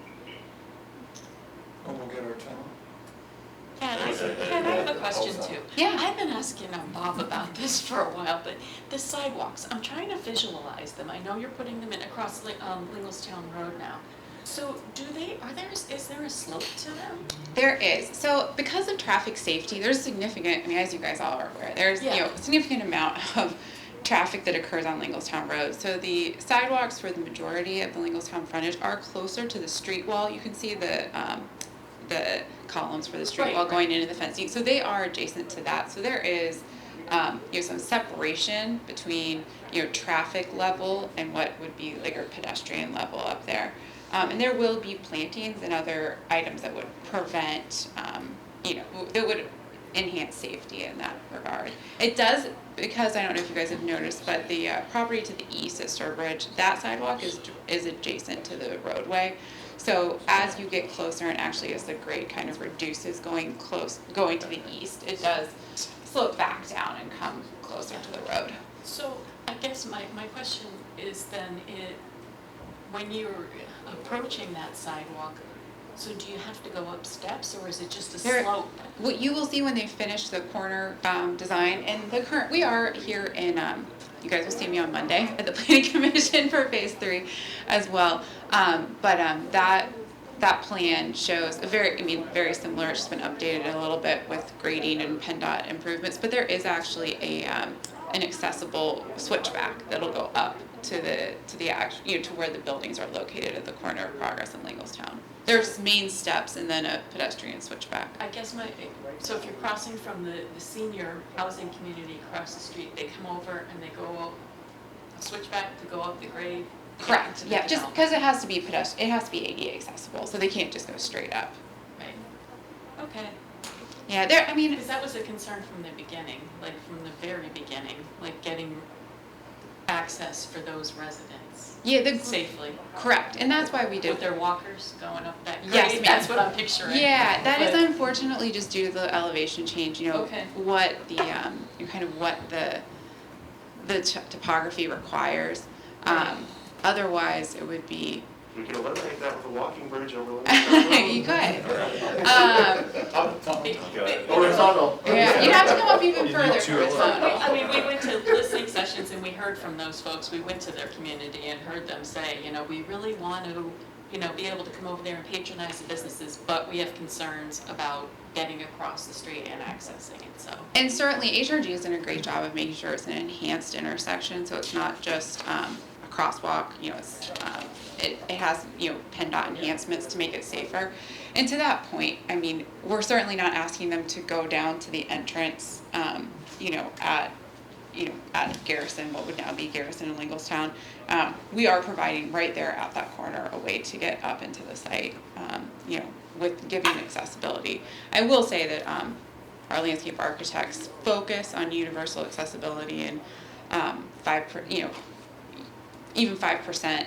we'll get our time. Kat, I have a question too. Yeah. I've been asking Bob about this for a while, but the sidewalks, I'm trying to visualize them. I know you're putting them in across Linglestown Road now. So is there a slope to them? There is. So because of traffic safety, there's significant, as you guys all are aware, there's a significant amount of traffic that occurs on Linglestown Road. So the sidewalks for the majority of the Linglestown frontage are closer to the street wall. You can see the columns for the street wall going into the fencing. So they are adjacent to that. So there is some separation between traffic level and what would be like a pedestrian level up there. And there will be plantings and other items that would prevent, that would enhance safety in that regard. It does, because I don't know if you guys have noticed, but the property to the east at Sturbridge, that sidewalk is adjacent to the roadway. So as you get closer, and actually as the grade kind of reduces going to the east, it does slope back down and come closer to the road. So I guess my question is then, when you're approaching that sidewalk, So do you have to go up steps, or is it just a There- slope? What you will see when they finish the corner design, and the current, we are here in, you guys will see me on Monday at the Planning Commission for Phase 3 as well. That plan shows a very similar, it's just been updated a little bit with grading and PennDOT improvements, but there is actually an accessible switchback that'll go up to to where the buildings are located at the corner of Progress and Lingelstown. There's main steps and then a pedestrian switchback. I guess so if you're crossing from the senior housing community across the street, they come over and they go up, switch back to go up the grade? Correct, yeah, just because it has to be it has to be ADA accessible, so they can't just go straight up. Right. Okay. Yeah, because that was a concern from the beginning, like from the very beginning, like getting access for those residents. Yeah, safely. Correct, and that's why we did. With their walkers going up that grade. Yes, ma'am. That's what I'm picturing. Yeah, that is But- unfortunately just due to the elevation change. Okay. What the kind of what the topography requires. Otherwise, it would be. We could eliminate that with a walking bridge over You could. Horizontal. Yeah, you'd have to come up even further. I mean, we went to listening sessions and we heard from those folks. We went to their community and heard them say, we really want to, be able to come over there and patronize the businesses, but we have concerns about getting across the street and accessing it, so. And certainly, HRG has done a great job of making sure it's an enhanced intersection, so it's not just a crosswalk. It has PennDOT enhancements to make it safer. And to that point, we're certainly not asking them to go down to the entrance, at Garrison, what would now be Garrison and Lingelstown. We are providing right there at that corner a way to get up into the site, with giving accessibility. I will say that our landscape architects focus on universal accessibility and even 5%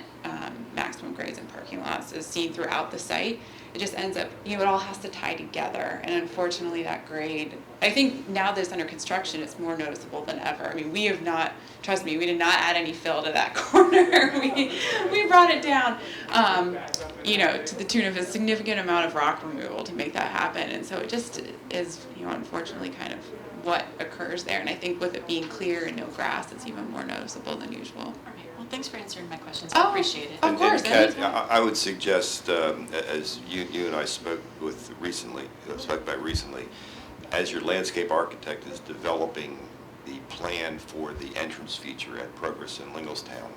maximum grades in parking lots is seen throughout the site. It just ends up, it all has to tie together. And unfortunately, that grade, I think now that it's under construction, it's more noticeable than ever. We have not, trust me, we did not add any fill to that corner. We brought it down, to the tune of a significant amount of rock removal to make that happen. And so it just is, unfortunately kind of what occurs there. And I think with it being clear and no grass, it's even more noticeable than usual. Well, thanks for answering my questions. I appreciate it. Of course. And Kat, I would suggest, as you and I spoke about recently, as your landscape architect is developing the plan for the entrance feature at Progress in Lingelstown,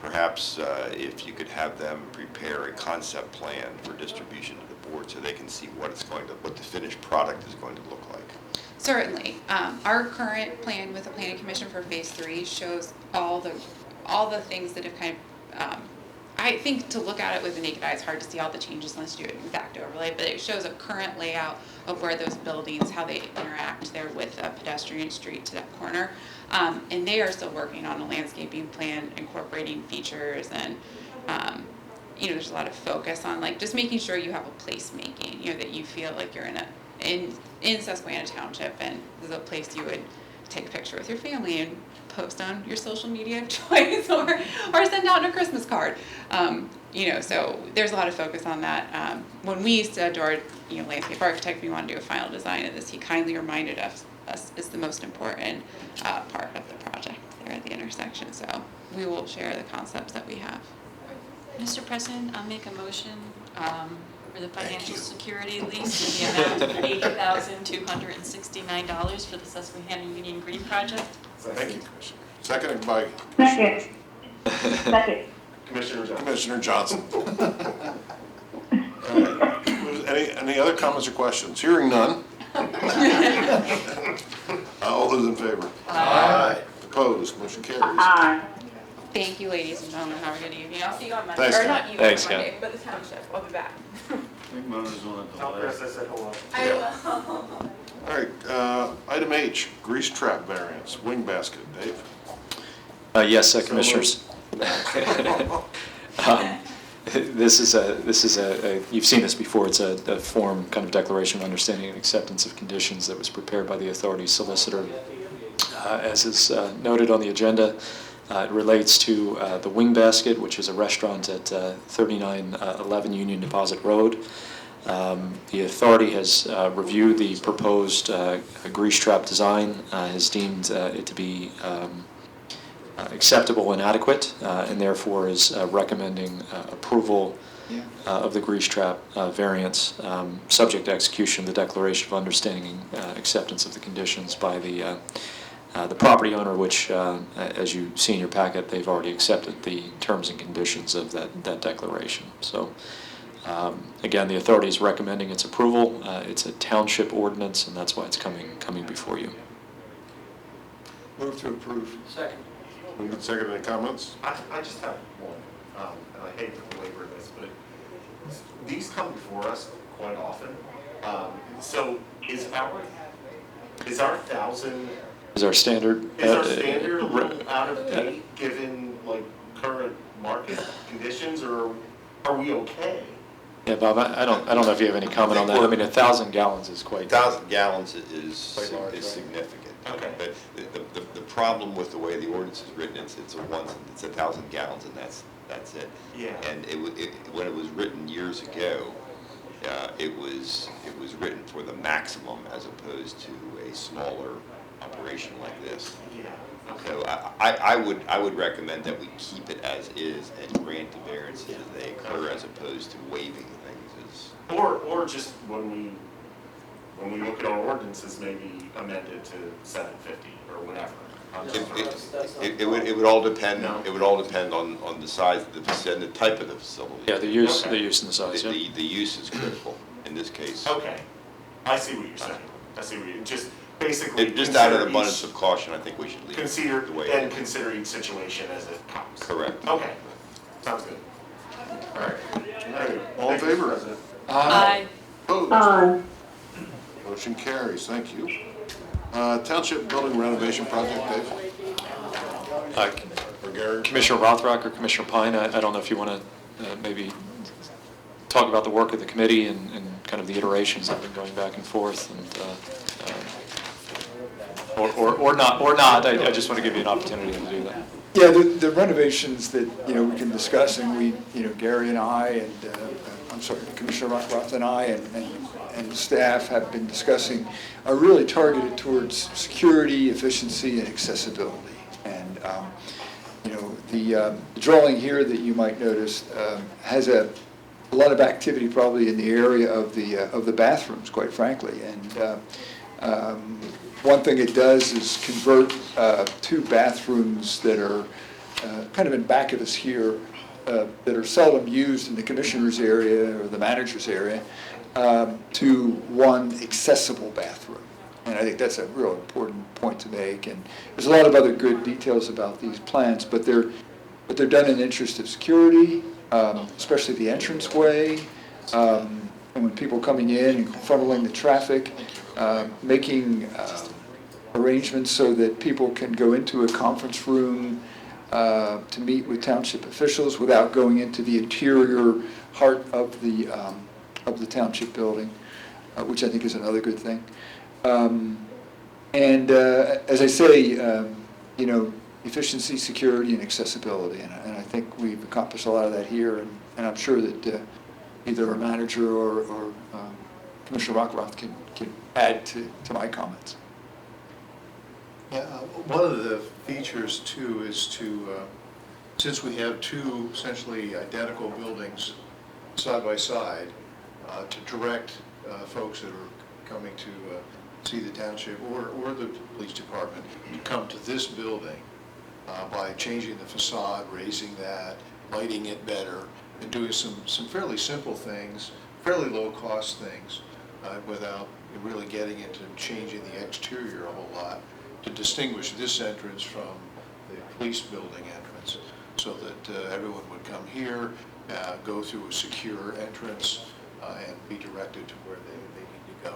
perhaps if you could have them prepare a concept plan for distribution to the board so they can see what the finished product is going to look like. Certainly. Our current plan with the Planning Commission for Phase 3 shows all the things that have kind of, I think to look at it with the naked eye, it's hard to see all the changes unless you do an exact overlay, but it shows a current layout of where those buildings, how they interact there with a pedestrian street to that corner. And they are still working on a landscaping plan incorporating features and, there's a lot of focus on just making sure you have a placemaking, that you feel like you're in Susquehanna Township and there's a place you would take a picture with your family and post on your social media of choice or send out a Christmas card. So there's a lot of focus on that. When we said to our landscape architect we want to do a final design of this, he kindly reminded us is the most important part of the project there at the intersection. So we will share the concepts that we have. Mr. President, I'll make a motion for the financial security lease in the amount of $80,269 for the Susquehanna Union Green project. Thank you, Commissioner. Seconded by Second. Commissioner Johnson. Any other comments or questions? Hearing none. All those in favor? Aye. Opposed? Motion carries. Aye. Thank you, ladies and gentlemen. Have a good evening. I'll see you on Monday. Thanks, Or Kat. not you Thanks, on Monday, Kat. but the township. I'll be back. Tell Chris I said hello. I will. All right, item H, grease trap variance, wing basket. Dave? Yes, Commissioners. This is you've seen this before. It's a form kind of declaration of understanding and acceptance of conditions that was prepared by the authority solicitor. As is noted on the agenda, it relates to the Wing Basket, which is a restaurant at 3911 Union Deposit Road. The authority has reviewed the proposed grease trap design, has deemed it to be acceptable and adequate, and therefore is recommending approval of the grease trap variance, subject to execution of the declaration of understanding acceptance of the conditions by the property owner, which, as you see in your packet, they've already accepted the terms and conditions of that declaration. So, again, the authority is recommending its approval. It's a township ordinance, and that's why it's coming before you. Move to approve. Second. Moved and seconded. Any comments? I just have one, and I hate to belabor this, but these come before us quite often. So is our 1,000? Is our standard? Is our standard a little out of date given like current market conditions, or are we okay? Yeah, Bob, I don't know if you have any comment on that. I mean, 1,000 gallons is quite. 1,000 gallons is Quite large, right? significant. Okay. But the problem with the way the ordinance is written, it's 1,000 gallons, and that's it. Yeah. And when it was written years ago, it was written for the maximum as opposed to a smaller operation like this. Yeah. Okay. So I would recommend that we keep it as is and grant the variances as they occur, as opposed to waiving things. Or just when we look at our ordinances, maybe amended to 750 or whatever. It would all depend. It would all depend on the size of the facility and the type of the facility. Yeah, the use and the size. Yeah. The use is critical in this case. Okay, I see what you're saying. I see what you're just basically. Just out of abundance of caution, I think we should leave consider it the way and consider each situation as it comes. Correct. Okay, sounds good. All right. All in favor? Aye. Opposed? Motion carries. Thank you. Township building renovation project, Dave? Or Gary? Commissioner Rothrock or Commissioner Pine, I don't know if you want to maybe talk about the work of the committee and kind of the iterations that have been going back and forth, and or not. I just want to give you an opportunity to do that. Yeah, the renovations that, we can discuss, and we, Gary and I, and, Commissioner Roth and I, and staff have been discussing, are really targeted towards security, efficiency, and accessibility. And, the drawing here that you might notice has a lot of activity probably in the area of the bathrooms, quite frankly. And one thing it does is convert two bathrooms that are kind of in back of us here, that are seldom used in the commissioner's area or the manager's area, to one accessible bathroom. And I think that's a real important point to make. And there's a lot of other good details about these plans, but they're done in the interest of security, especially the entranceway, and when people coming in and funneling the traffic, making arrangements so that people can go into a conference room to meet with township officials without going into the interior heart of the township building, which I think is another good thing. And as I say, efficiency, security, and accessibility, and I think we've accomplished a lot of that here, and I'm sure that either our manager or Commissioner Rockroth can add to my comments. Yeah, one of the features too is to, since we have two essentially identical buildings side by side, to direct folks that are coming to see the township or the police department to come to this building by changing the facade, raising that, lighting it better, and doing some fairly simple things, fairly low cost things, without really getting into changing the exterior a whole lot, to distinguish this entrance from the police building entrance, so that everyone would come here, go through a secure entrance, and be directed to where they need to go.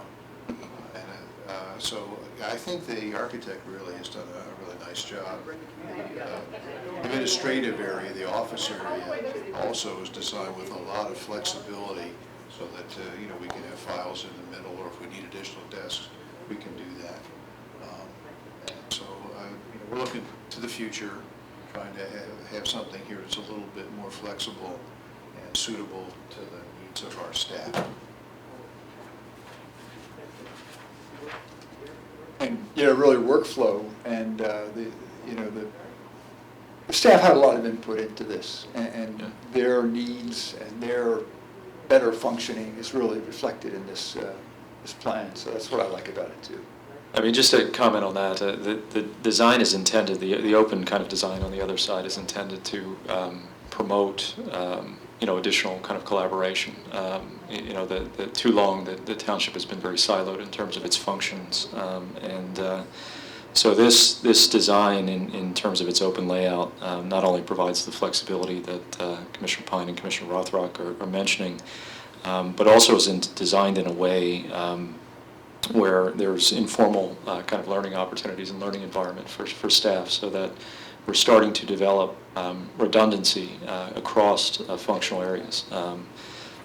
So I think the architect really has done a really nice job. The administrative area, the office area, also is designed with a lot of flexibility, so that we can have files in the middle, or if we need additional desks, we can do that. So we're looking to the future, trying to have something here that's a little bit more flexible and suitable to the needs of our staff. really workflow, and the staff had a lot of input into this, and their needs and their better functioning is really reflected in this plan. So that's what I like about it too. I mean, just to comment on that, the design is intended, the open kind of design on the other side is intended to promote, additional kind of collaboration. The too long the township has been very siloed in terms of its functions, so this design, in terms of its open layout, not only provides the flexibility that Commissioner Pine and Commissioner Rothrock are mentioning, but also is designed in a way where there's informal kind of learning opportunities and learning environment for staff, so that we're starting to develop redundancy across functional areas.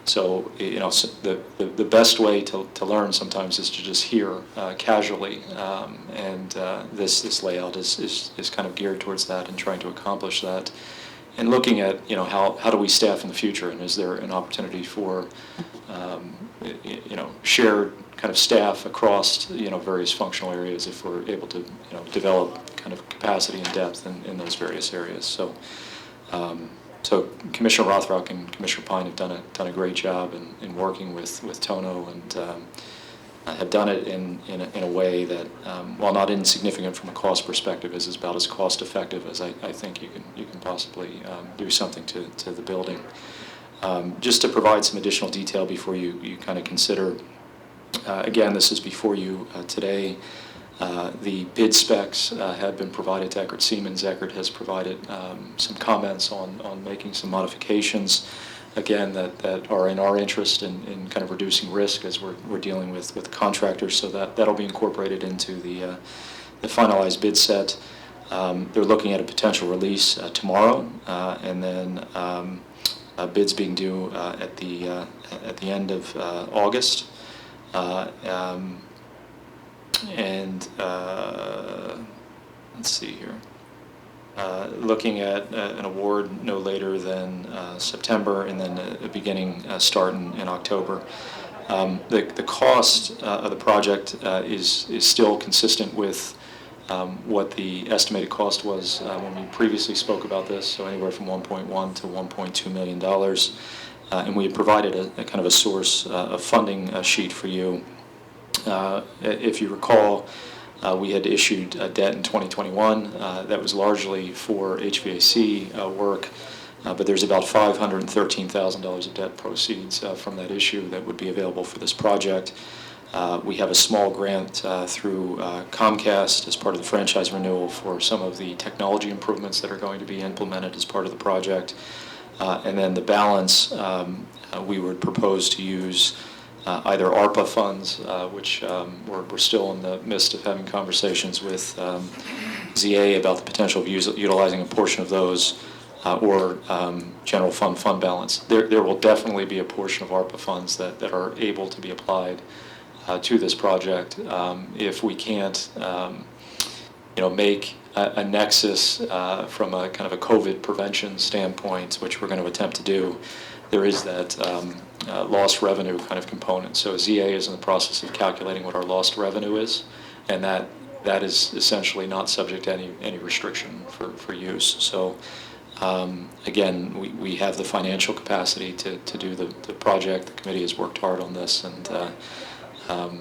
So the best way to learn sometimes is to just hear casually, and this layout is kind of geared towards that and trying to accomplish that, and looking at how do we staff in the future, and is there an opportunity for shared kind of staff across various functional areas if we're able to develop kind of capacity and depth in those various areas. So so Commissioner Rothrock and Commissioner Pine have done a great job in working with Tono, and have done it in a way that, while not insignificant from a cost perspective, is about as cost effective as I think you can possibly do something to the building. Just to provide some additional detail before you kind of consider, again, this is before you today. The bid specs have been provided to Eckert Siemens. Eckert has provided some comments on making some modifications, again, that are in our interest in kind of reducing risk as we're dealing with contractors, so that'll be incorporated into the finalized bid set. They're looking at a potential release tomorrow, and then bids being due at the end of August. Let's see here. Looking at an award no later than September, and then a beginning start in October. The cost of the project is still consistent with what the estimated cost was when we previously spoke about this, so anywhere from $1.1 to $1.2 million. And we had provided a kind of a source of funding sheet for you. If you recall, we had issued debt in 2021 that was largely for HVAC work, but there's about $513,000 of debt proceeds from that issue that would be available for this project. We have a small grant through Comcast as part of the franchise renewal for some of the technology improvements that are going to be implemented as part of the project. And then the balance, we would propose to use either ARPA funds, which we're still in the midst of having conversations with ZA about the potential of utilizing a portion of those, or general fund balance. There will definitely be a portion of ARPA funds that are able to be applied to this project. If we can't make a nexus from a kind of a COVID prevention standpoint, which we're going to attempt to do, there is that lost revenue kind of component. So ZA is in the process of calculating what our lost revenue is, and that is essentially not subject to any restriction for use. So again, we have the financial capacity to do the project. The committee has worked hard on this, and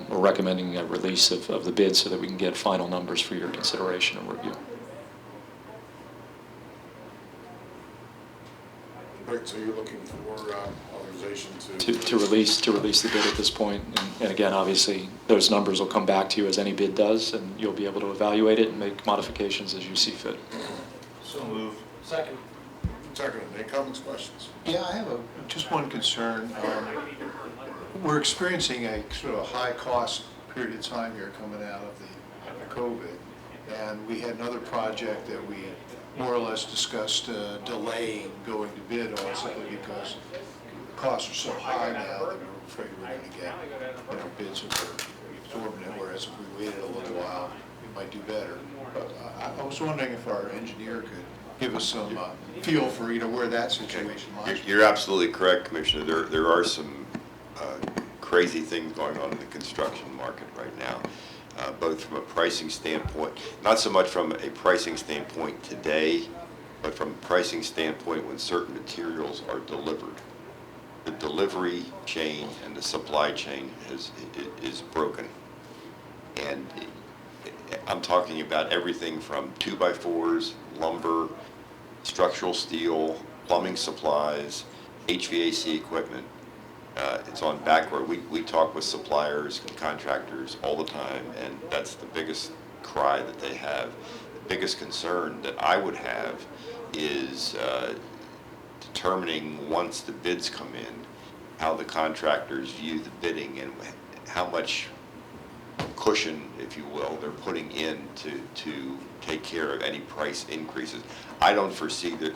we're recommending a release of the bid so that we can get final numbers for your consideration and review. Great, so you're looking for authorization to release the bid at this point. And again, obviously, those numbers will come back to you as any bid does, and you'll be able to evaluate it and make modifications as you see fit. So move. Second. Second. Any comments, questions? Yeah, I have just one concern. We're experiencing a sort of high cost period of time here coming out of the COVID, and we had another project that we more or less discussed delaying going to bid on, simply because the costs are so high now that we're afraid we're going to get bids that are exorbitant, whereas if we waited a little while, we might do better. But I was wondering if our engineer could give us some feel for where that situation lies. You're absolutely correct, Commissioner. There are some crazy things going on in the construction market right now. both from a pricing standpoint, not so much from a pricing standpoint today, but from a pricing standpoint when certain materials are delivered. The delivery chain and the supply chain is broken. And I'm talking about everything from 2x4s, lumber, structural steel, plumbing supplies, HVAC equipment. It's on backorder. We talk with suppliers and contractors all the time, and that's the biggest cry that they have. The biggest concern that I would have is determining once the bids come in, how the contractors view the bidding and how much cushion, if you will, they're putting in to take care of any price increases. I don't foresee that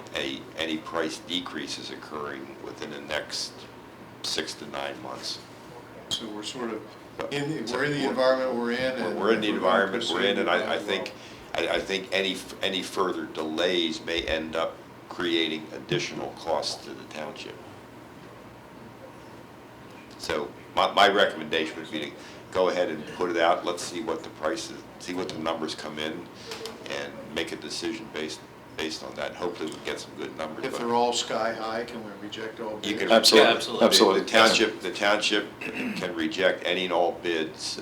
any price decreases occurring within the next 6 to 9 months. So we're sort of we're in the environment we're in. And we're in the environment we're in, and I think any further delays may end up creating additional costs to the township. So my recommendation would be to go ahead and put it out. Let's see what the prices, see what the numbers come in, and make a decision based on that. Hopefully we get some good numbers. If they're all sky high, can we reject all bids? You can Absolutely. The township can reject any and all bids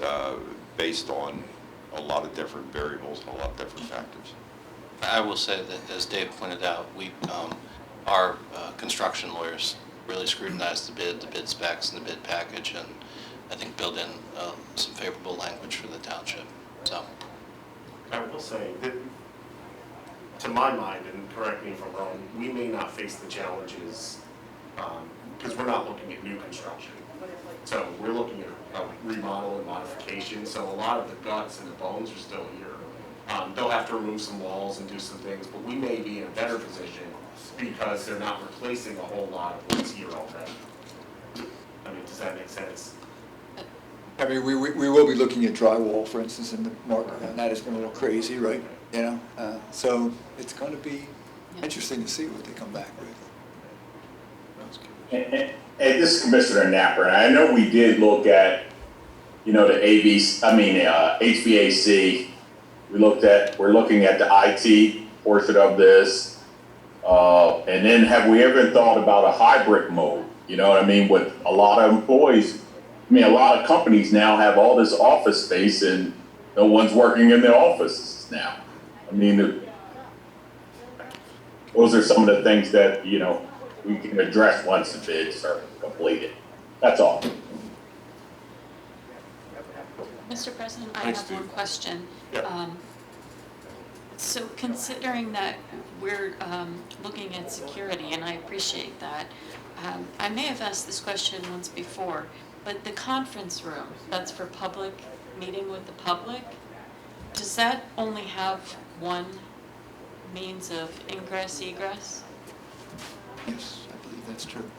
based on a lot of different variables and a lot of different factors. I will say that, as Dave pointed out, our construction lawyers really scrutinized the bid specs and the bid package, and I think build in some favorable language for the township. So, I will say that, to my mind, and correct me if I'm wrong, we may not face the challenges because we're not looking at new construction. So we're looking at a remodel and modification. So a lot of the guts and the bones are still here. They'll have to remove some walls and do some things, but we may be in a better position because they're not replacing a whole lot of what's here already. I mean, does that make sense? I mean, we will be looking at drywall, for instance, in the market, and that is going to look crazy, right? You know, so it's going to be interesting to see what they come back with. Hey, this is Commissioner Napper, and I know we did look at, the HVAC. We're looking at the IT portion of this, and then have we ever thought about a hybrid mode? You know what I mean? With a lot of employees, a lot of companies now have all this office space, and no one's working in their offices now. I mean, those are some of the things that, we can address once the bids are completed. That's all. Mr. President, I have one question. So considering that we're looking at security, and I appreciate that, I may have asked this question once before, but the conference room, that's for public, meeting with the public, does that only have one means of ingress, egress? Yes, I believe that's true.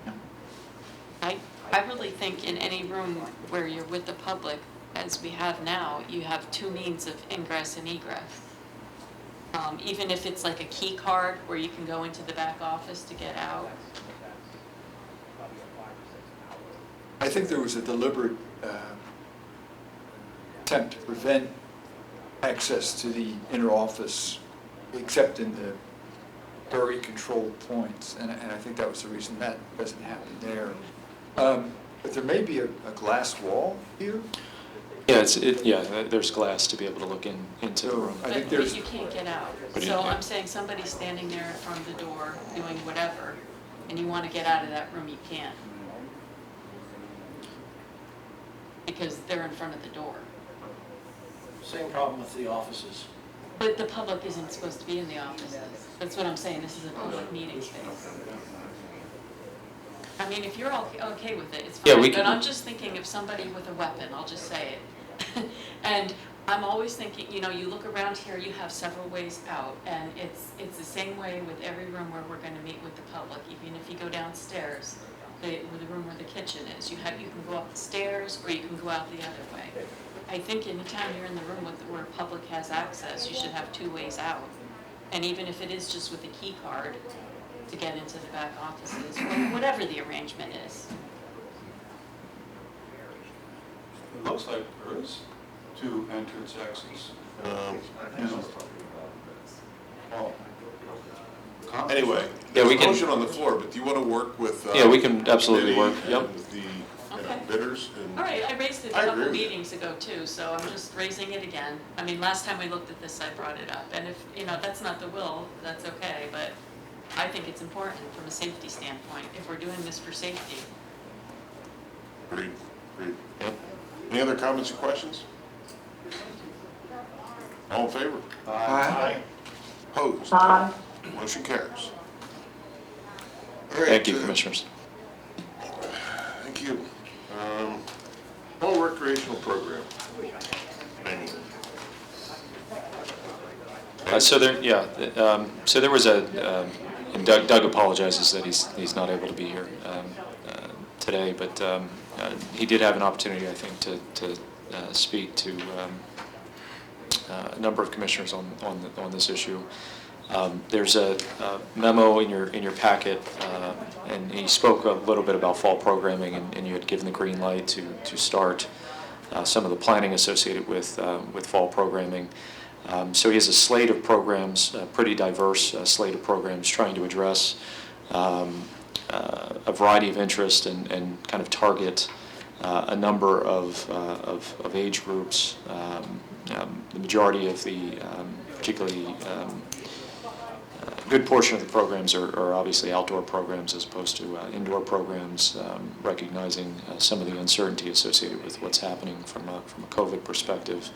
Yeah. I really think in any room where you're with the public, as we have now, you have two means of ingress and egress. Even if it's like a key card where you can go into the back office to get out. I think there was a deliberate attempt to prevent access to the inner office, except in the very controlled points, and I think that was the reason that doesn't happen there. But there may be a glass wall here. Yeah, there's glass to be able to look into the room. But you can't get out. So I'm saying somebody's standing there in front of the door doing whatever, and you want to get out of that room, you can't. Because they're in front of the door. Same problem with the offices. But the public isn't supposed to be in the offices. That's what I'm saying, this is a public meeting space. I mean, if you're okay with it, it's fine, but I'm just thinking of somebody with a weapon, I'll just say it. And I'm always thinking, you look around here, you have several ways out, and it's the same way with every room where we're going to meet with the public. Even if you go downstairs, the room where the kitchen is, you can go up the stairs or you can go out the other way. I think anytime you're in the room where public has access, you should have two ways out. And even if it is just with a key card to get into the back offices, or whatever the arrangement is. It looks like there is Two entrance exits. Anyway, Yeah, there's we a can- motion on the floor, but do you want to work with? Yeah, we can absolutely committee work, yep. and with the Okay. bidders and? All right, I raised it a I agree couple with you. meetings ago too, so I'm just raising it again. I mean, last time we looked at this, I brought it up, and if, that's not the will, that's okay, but I think it's important from a safety standpoint, if we're doing this for safety. Agreed, agreed. Any other comments or questions? All in favor? Aye. Opposed? Aye. Motion carries. All right, Thank you, Commissioners. Thank you. Fall recreational program. Amy. So there was and Doug apologizes that he's not able to be here today, but he did have an opportunity, I think, to speak to a number of commissioners on this issue. There's a memo in your packet, and he spoke a little bit about fall programming, and you had given the green light to start some of the planning associated with fall programming. So he has a slate of programs, a pretty diverse slate of programs, trying to address a variety of interest and kind of target a number of age groups. The majority of the particularly good portion of the programs are obviously outdoor programs as opposed to indoor programs, recognizing some of the uncertainty associated with what's happening from a COVID perspective.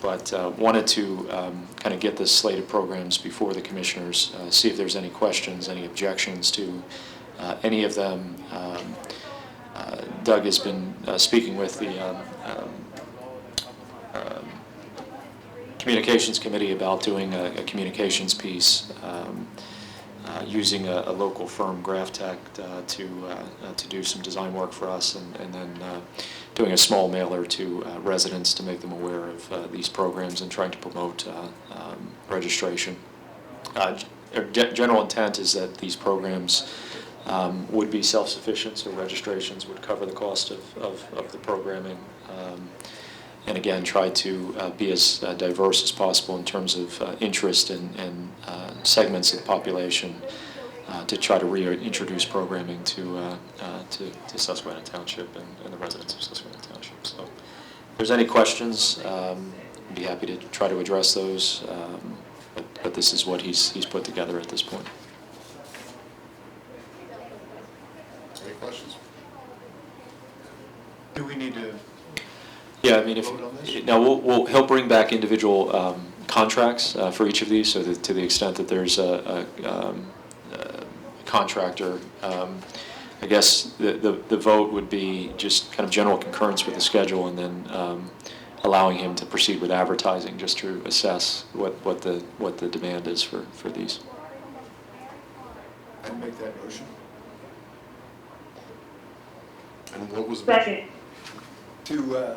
But wanted to kind of get this slate of programs before the commissioners, see if there's any questions, any objections to any of them. Doug has been speaking with the Communications Committee about doing a communications piece, using a local firm, GraphTech, to do some design work for us, and then doing a small mailer to residents to make them aware of these programs and trying to promote registration. General intent is that these programs would be self-sufficient, so registrations would cover the cost of the programming. And again, try to be as diverse as possible in terms of interest and segments of the population to try to reintroduce programming to Susquehanna Township and the residents of Susquehanna Township. So if there's any questions, I'd be happy to try to address those, but this is what he's put together at this point. Any questions? Do we need to? Yeah, I mean, he'll bring back individual contracts for each of these, so that to the extent that there's a contractor, I guess the vote would be just kind of general concurrence with the schedule, and then allowing him to proceed with advertising just to assess what the demand is for these. I'd make that motion. And what was the Second. To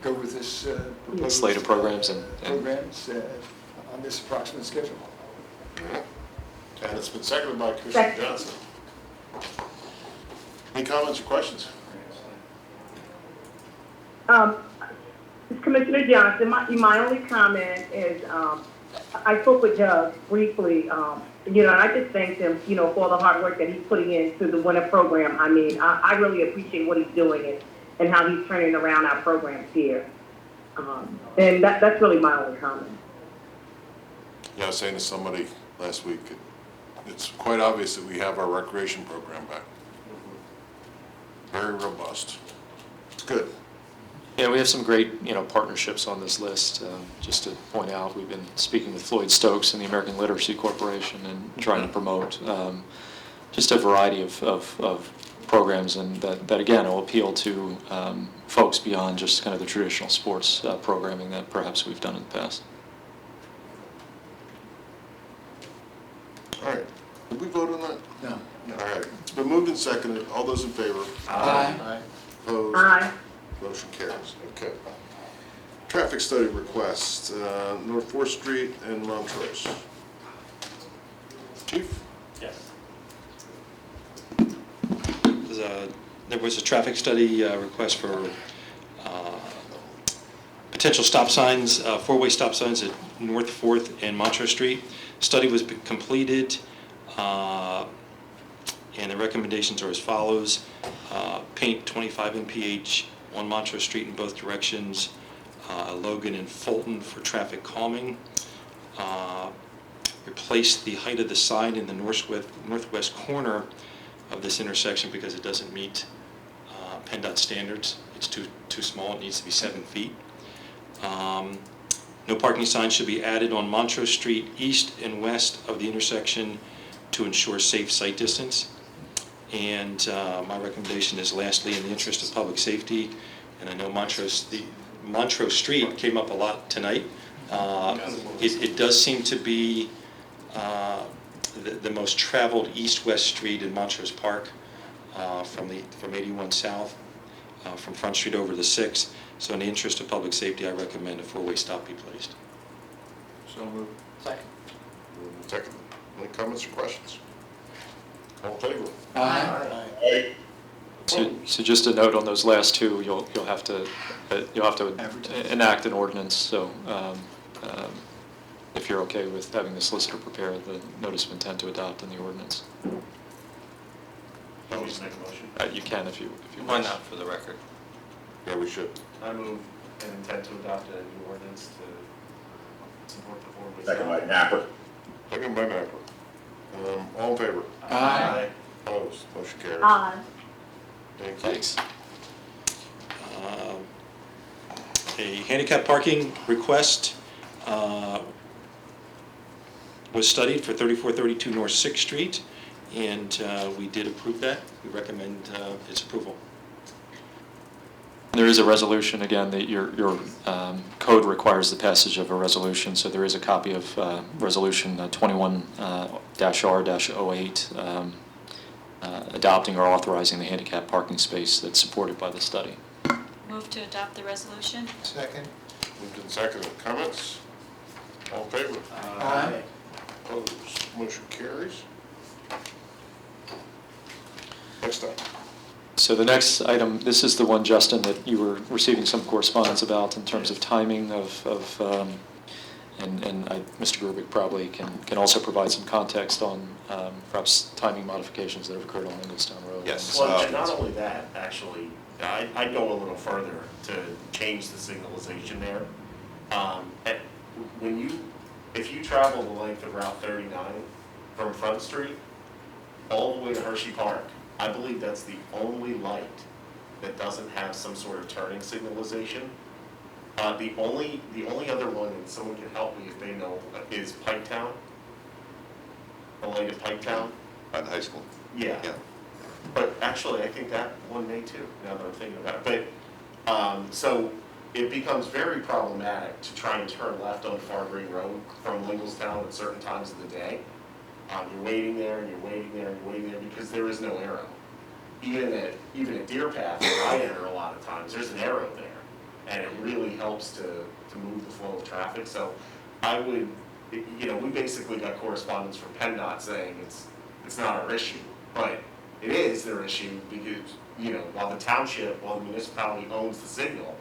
go with this proposed Slate of programs and programs on this approximate schedule. And it's been seconded by Commissioner Johnson. Any comments or questions? Commissioner Johnson, my only comment is, I spoke with Doug briefly, and I just thanked him, for all the hard work that he's putting into the winter program. I mean, I really appreciate what he's doing and how he's turning around our programs here. And that's really my only comment. Yeah, I was saying to somebody last week, it's quite obvious that we have our recreation program back. Very robust. It's good. Yeah, we have some great, partnerships on this list. Just to point out, we've been speaking with Floyd Stokes and the American Literacy Corporation and trying to promote just a variety of programs, and that again will appeal to folks beyond just kind of the traditional sports programming that perhaps we've done in the past. All right. Did we vote on that? No. All right. It's been moved and seconded. All those in favor? Aye. Opposed? Aye. Motion carries. Okay. Traffic study request, North 4th Street and Montrose. Chief? Yes. There was a traffic study request for potential stop signs, four-way stop signs at North 4th and Montrose Street. Study was completed, and the recommendations are as follows. Paint 25 mph on Montrose Street in both directions, Logan and Fulton for traffic calming. Replace the height of the sign in the northwest corner of this intersection because it doesn't meet PennDOT standards. It's too small, it needs to be 7 feet. No parking signs should be added on Montrose Street east and west of the intersection to ensure safe sight distance. And my recommendation is lastly, in the interest of public safety, and I know Montrose Street came up a lot tonight. It does seem to be the most traveled east-west street in Montrose Park from 81 South, from Front Street over to 6th. So in the interest of public safety, I recommend a four-way stop be placed. So moved. Second. Moved and seconded. Any comments or questions? All in favor? Aye. Aye. So just a note on those last two, you'll have to enact an ordinance. So if you're okay with having the solicitor prepare the notice of intent to adopt in the ordinance, Can we just make a motion? you can if you Why wish. not, for the record? Yeah, we should. I move an intent to adopt a new ordinance to support the four-way. Second by Napper. Second by Napper. All in favor? Aye. Opposed? Motion carries. Aye. Thank you. Thanks. A handicap parking request was studied for 3432 North 6th Street, and we did approve that. We recommend its approval. There is a resolution, again, that your code requires the passage of a resolution, so there is a copy of Resolution 21-R-08 adopting or authorizing the handicap parking space that's supported by the study. Move to adopt the resolution. Second. Moved and seconded. Comments? All in favor? Aye. Opposed? Motion carries. Next up. So the next item, this is the one, Justin, that you were receiving some correspondence about in terms of timing and Mr. Grubik probably can also provide some context on perhaps timing modifications that have occurred on Engelstown Road. Yes. Well, not only that, actually, I'd go a little further to change the signalization there. If you travel the length of Route 39 from Front Street all the way to Hershey Park, I believe that's the only light that doesn't have some sort of turning signalization. The only other one, and someone can help me if they know, is Piketown. The light at Piketown. At high school. Yeah. But actually, I think that one may too, now that I'm thinking about it. But, so it becomes very problematic to try and turn left on Far Green Road from Lingelstown at certain times of the day. You're waiting there, and you're waiting there, and you're waiting there, because there is no arrow. Even at Deer Path, where I enter a lot of times, there's an arrow there, and it really helps to move the flow of traffic. So I would, we basically got correspondence from PennDOT saying it's not our issue, but it is their issue because, while the municipality owns the signal,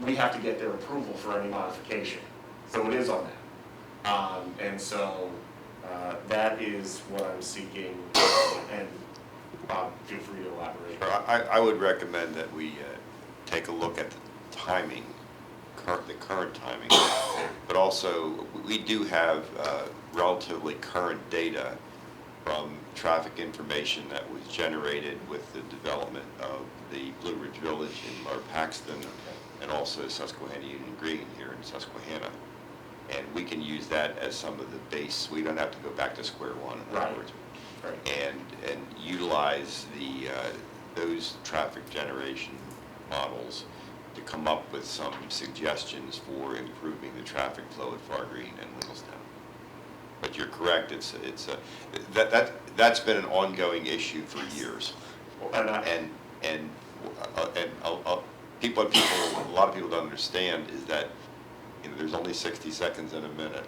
we have to get their approval for any modification. So it is on that. And so that is what I'm seeking, and Bob, feel free to elaborate. I would recommend that we take a look at the timing, the current timing, but also we do have relatively current data from traffic information that was generated with the development of the Blue Ridge Village in Lower Paxton and also Susquehanna Union Green here in Susquehanna. And we can use that as some of the base. We don't have to go back to square one, in other words. And utilize those traffic generation models to come up with some suggestions for improving the traffic flow at Far Green and Lingelstown. But you're correct, that's been an ongoing issue for years. And a lot of people don't understand is that there's only 60 seconds in a minute.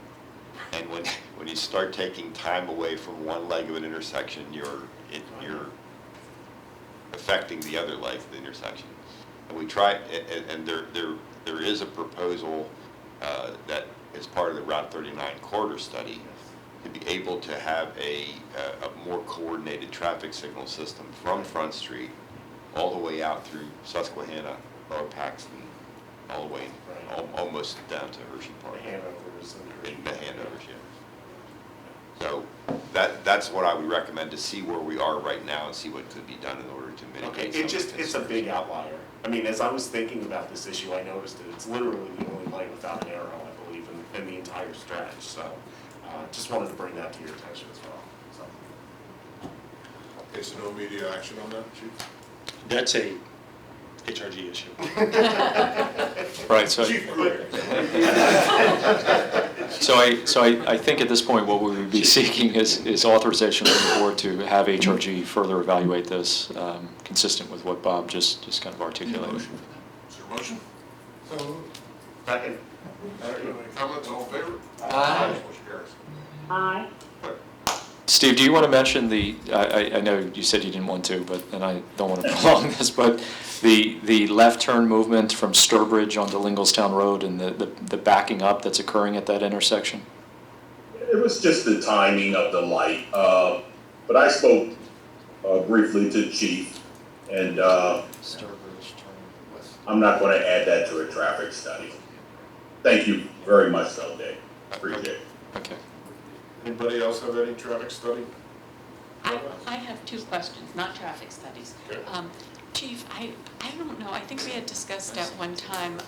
And when you start taking time away from one leg of an intersection, you're affecting the other legs of the intersection. And we tried, and there is a proposal that is part of the Route 39 corridor study to be able to have a more coordinated traffic signal system from Front Street all the way out through Susquehanna, Lower Paxton, all the way, almost down to Hershey Park. The handovers and The handovers, yeah. So that's what I would recommend, to see where we are right now and see what could be done in order to mitigate some of the it's a big outlier. I mean, as I was thinking about this issue, I noticed that it's literally the only light without an arrow, I believe, in the entire stretch. So just wanted to bring that to your attention as well. So. Okay, so no immediate action on that, Chief? That's a HRG issue. Right, so I think at this point, what we would be seeking is authorization from the board to have HRG further evaluate this, consistent with what Bob just kind of articulated. Is there a motion? Second. Any comments, all in favor? Aye. Motion carries. Aye. Steve, do you want to mention I know you said you didn't want to, and I don't want to prolong this, but the left turn movement from Sturbridge onto Linglestown Road and the backing up that's occurring at that intersection? It was just the timing of the light. But I spoke briefly to the chief, and I'm not going to add that to a traffic study. Thank you very much, though, Dave. Appreciate it. Okay. Anybody else have any traffic study? I have two questions, not traffic studies. Okay. Chief, I don't know, I think we had discussed at one time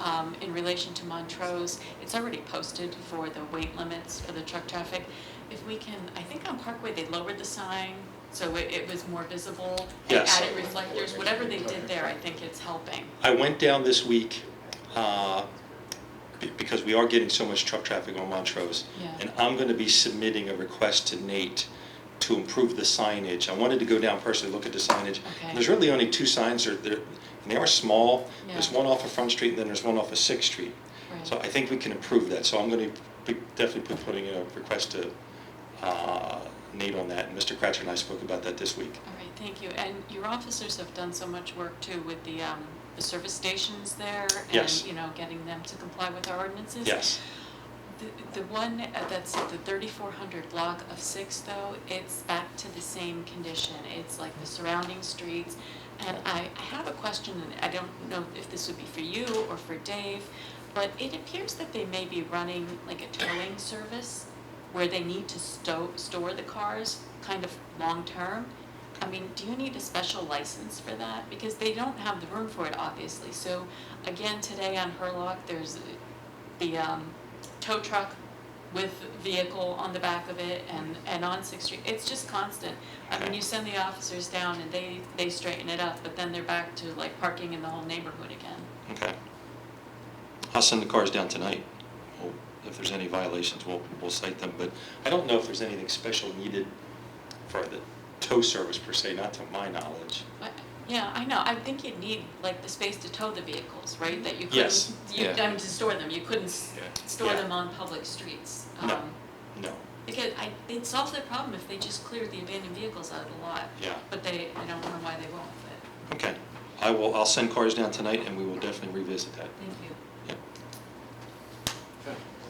in relation to Montrose, it's already posted for the weight limits for the truck traffic. If we can, I think on Parkway they lowered the sign so it was more visible. Yes. And added reflectors, whatever they did there, I think it's helping. I went down this week because we are getting so much truck traffic on Montrose. Yeah. And I'm going to be submitting a request to Nate to improve the signage. I wanted to go down personally, look at the signage. Okay. There's really only two signs there, and they are small. Yeah. There's one off of Front Street and then there's one off of 6th Street. Right. So I think we can improve that. So I'm going to be definitely putting in a request to Nate on that. And Mr. Cratcher and I spoke about that this week. All right, thank you. And your officers have done so much work too with the service stations there Yes. and, getting them to comply with our ordinances. Yes. The one that's at the 3400 block of 6, though, it's back to the same condition. It's like the surrounding streets. And I have a question, and I don't know if this would be for you or for Dave, but it appears that they may be running like a towing service where they need to store the cars kind of long-term. I mean, do you need a special license for that? Because they don't have the room for it, obviously. So again, today on Hurlock, there's the tow truck with vehicle on the back of it and on 6th Street. It's just constant. I mean, you send the officers down and they straighten it up, but then they're back to like parking in the whole neighborhood again. Okay. I'll send the cars down tonight. If there's any violations, we'll cite them. But I don't know if there's anything special needed for the tow service per se, not to my knowledge. Yeah, I know. I think you'd need like the space to tow the vehicles, right? That you couldn't, Yes. I mean, to store them. You couldn't store Yeah. them on public streets. No. Because they'd solve their problem if they just cleared the abandoned vehicles out of the lot. Yeah. But I don't know why they won't, but Okay. I'll send cars down tonight and we will definitely revisit that. thank you.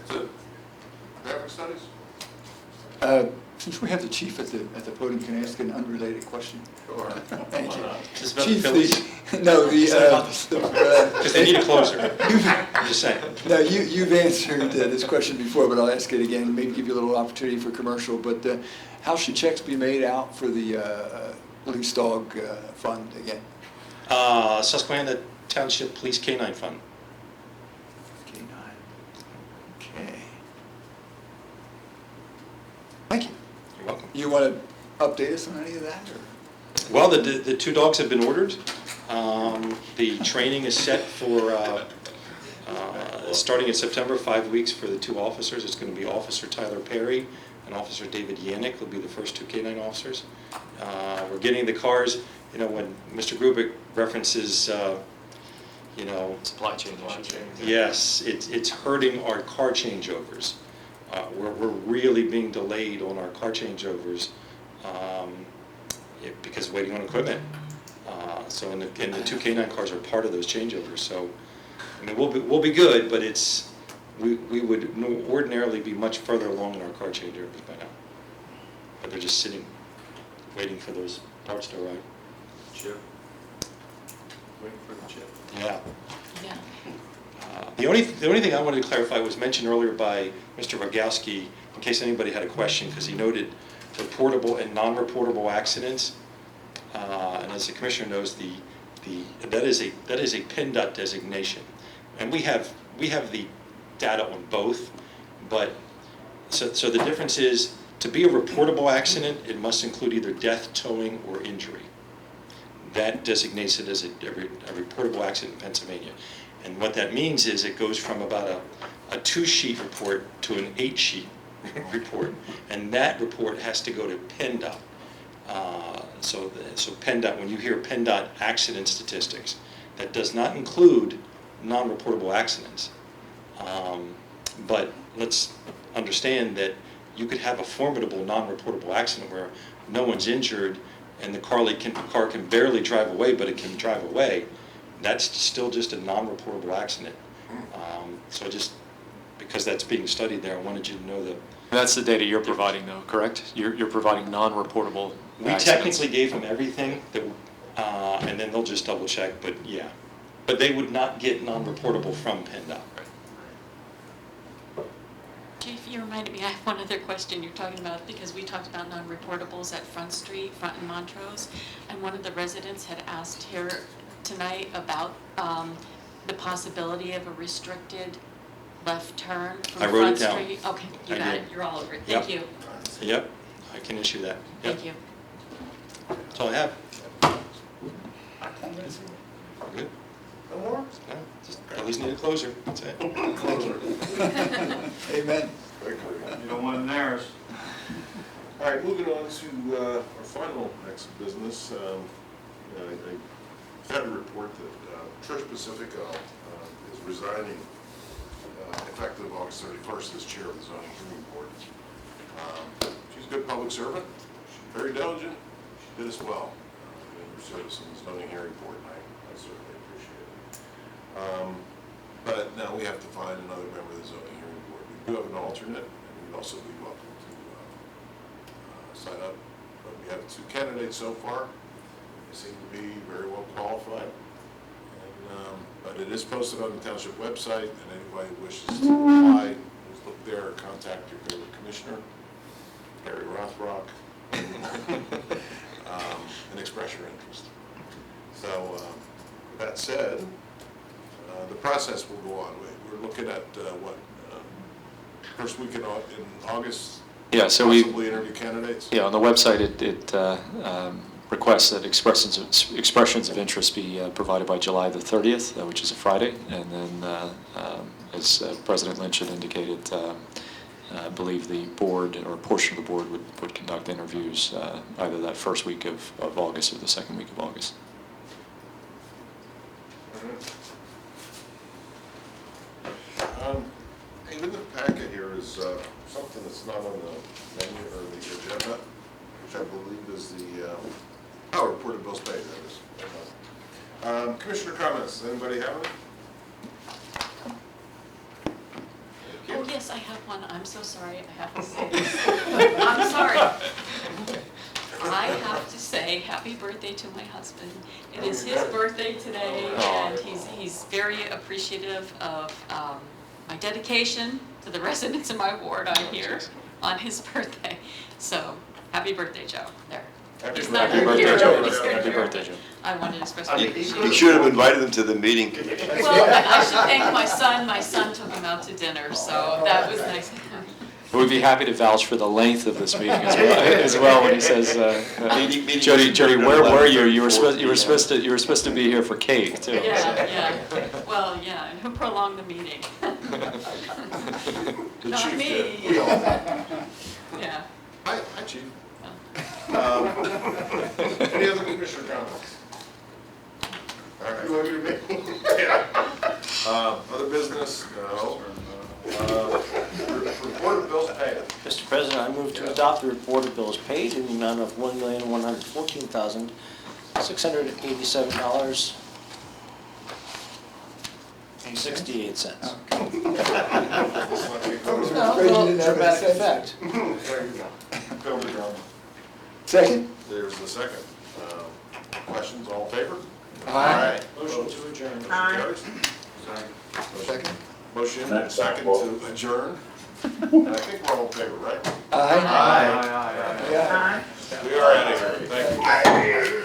That's it. Traffic studies? Since we have the chief at the podium, can I ask an unrelated question? Sure. Thank you. Is it about Chief, the Phillies? Because they need a closer. I'm just saying. No, you've answered this question before, but I'll ask it again, maybe give you a little opportunity for commercial. But how should checks be made out for the police dog fund again? Susquehanna Township Police K-9 Fund. K-9. Okay. Thank you. You're welcome. You want to update us on any of that? Or? Well, the two dogs have been ordered. The training is set for starting in September, 5 weeks for the two officers. It's going to be Officer Tyler Perry and Officer David Yannick will be the first two K-9 officers. We're getting the cars, when Mr. Grubik references, Supply chain issues. yes, it's hurting our car changeovers. We're really being delayed on our car changeovers because waiting on equipment. So, and the two K-9 cars are part of those changeovers, so, I mean, we'll be good, but it's, we would ordinarily be much further along in our car changeovers by now. But they're just sitting, waiting for those parts to arrive. Chip. Waiting for the chip. Yeah. Yeah. The only thing I wanted to clarify was mentioned earlier by Mr. Rogowski, in case anybody had a question, because he noted reportable and non-reportable accidents. And as the commissioner knows, that is a PennDOT designation, and we have the data on both. But so the difference is, to be a reportable accident, it must include either death, towing, or injury. That designates it as a reportable accident in Pennsylvania. And what that means is it goes from about a 2-sheet report to an 8-sheet report, and that report has to go to PennDOT. So PennDOT, when you hear PennDOT accident statistics, that does not include non-reportable accidents. But let's understand that you could have a formidable non-reportable accident where no one's injured and the car can barely drive away, but it can drive away. That's still just a non-reportable accident. So just because that's being studied there, I wanted you to know that. That's the data you're providing, though, correct? You're providing non-reportable We accidents. technically gave them everything, that, and then they'll just double check, but yeah. But they would not get non-reportable from PennDOT. Chief, you reminded me, I have one other question you're talking about, because we talked about non-reportables at Front Street, Front and Montrose, and one of the residents had asked here tonight about the possibility of a restricted left turn from I wrote it Front down. Street. Okay, you I got did. it, you're all over it, thank you. Yep, I can issue that. Yep. Thank you. That's all I have. Good. No more? No, just at least need a closer, that's it. Amen. You don't want an heiress. All right, moving on to our final next business. I've had a report that Trish Pacifico is resigning effective August 31st as chair of the zoning hearing board. She's a good public servant, she's very diligent, she did us well in her service in the zoning hearing board, and I certainly appreciate it. But now we have to find another member of the zoning hearing board. We do have an alternate, and we'd also be welcome to sign up. But we have 2 candidates so far. They seem to be very well qualified. And, but it is posted on the township website, and anybody who wishes to apply, just look there or contact your favorite commissioner, Gary Rothrock, and express your interest. So, with that said, the process will go on. We're looking at first week in August. Yeah, so we possibly interview candidates. Yeah, on the website it requests that expressions of interest be provided by July the 30th, which is a Friday, and then as President Lynch had indicated, I believe the board or a portion of the board would conduct interviews either that first week of August or the second week of August. In the packet here is something that's not on the menu or the agenda, which I believe is the, report of bills paid, that is. Commissioner comments, anybody have any? Oh, yes, I have one. I'm so sorry. I have to say this. I'm sorry. I have to say happy birthday to my husband. It is his birthday today, and he's very appreciative of my dedication to the residents of my ward on here on his birthday. So, happy birthday, Joe. There. He's not Happy here. birthday, Joe. He's here. Happy birthday, Joe. I wanted to express my appreciation. You should have invited them to the meeting. Well, I should thank my son. My son took him out to dinner, so that was nice. We'd be happy to vouch for the length of this meeting as well when he says, Jody, where were you? You were supposed to be here for cake too. Yeah. Well, yeah, who prolonged the meeting? Not me. Yeah. Hi, Chief. Any other commissioner comments? All right. You want me to make? Yeah. Other business? No. Report of bills paid. Mr. President, I move to adopt the report of bills paid in the amount of $1,114,000, $687.68. Dramatic effect. There you go. Build the drama. Second? There's the second. Questions, all in favor? Aye. Motion to adjourn. Motion Aye. carries. Second? Motion and second to adjourn. And I think we're all in favor, right? Aye. Aye. Aye. We are out of here. Thank you.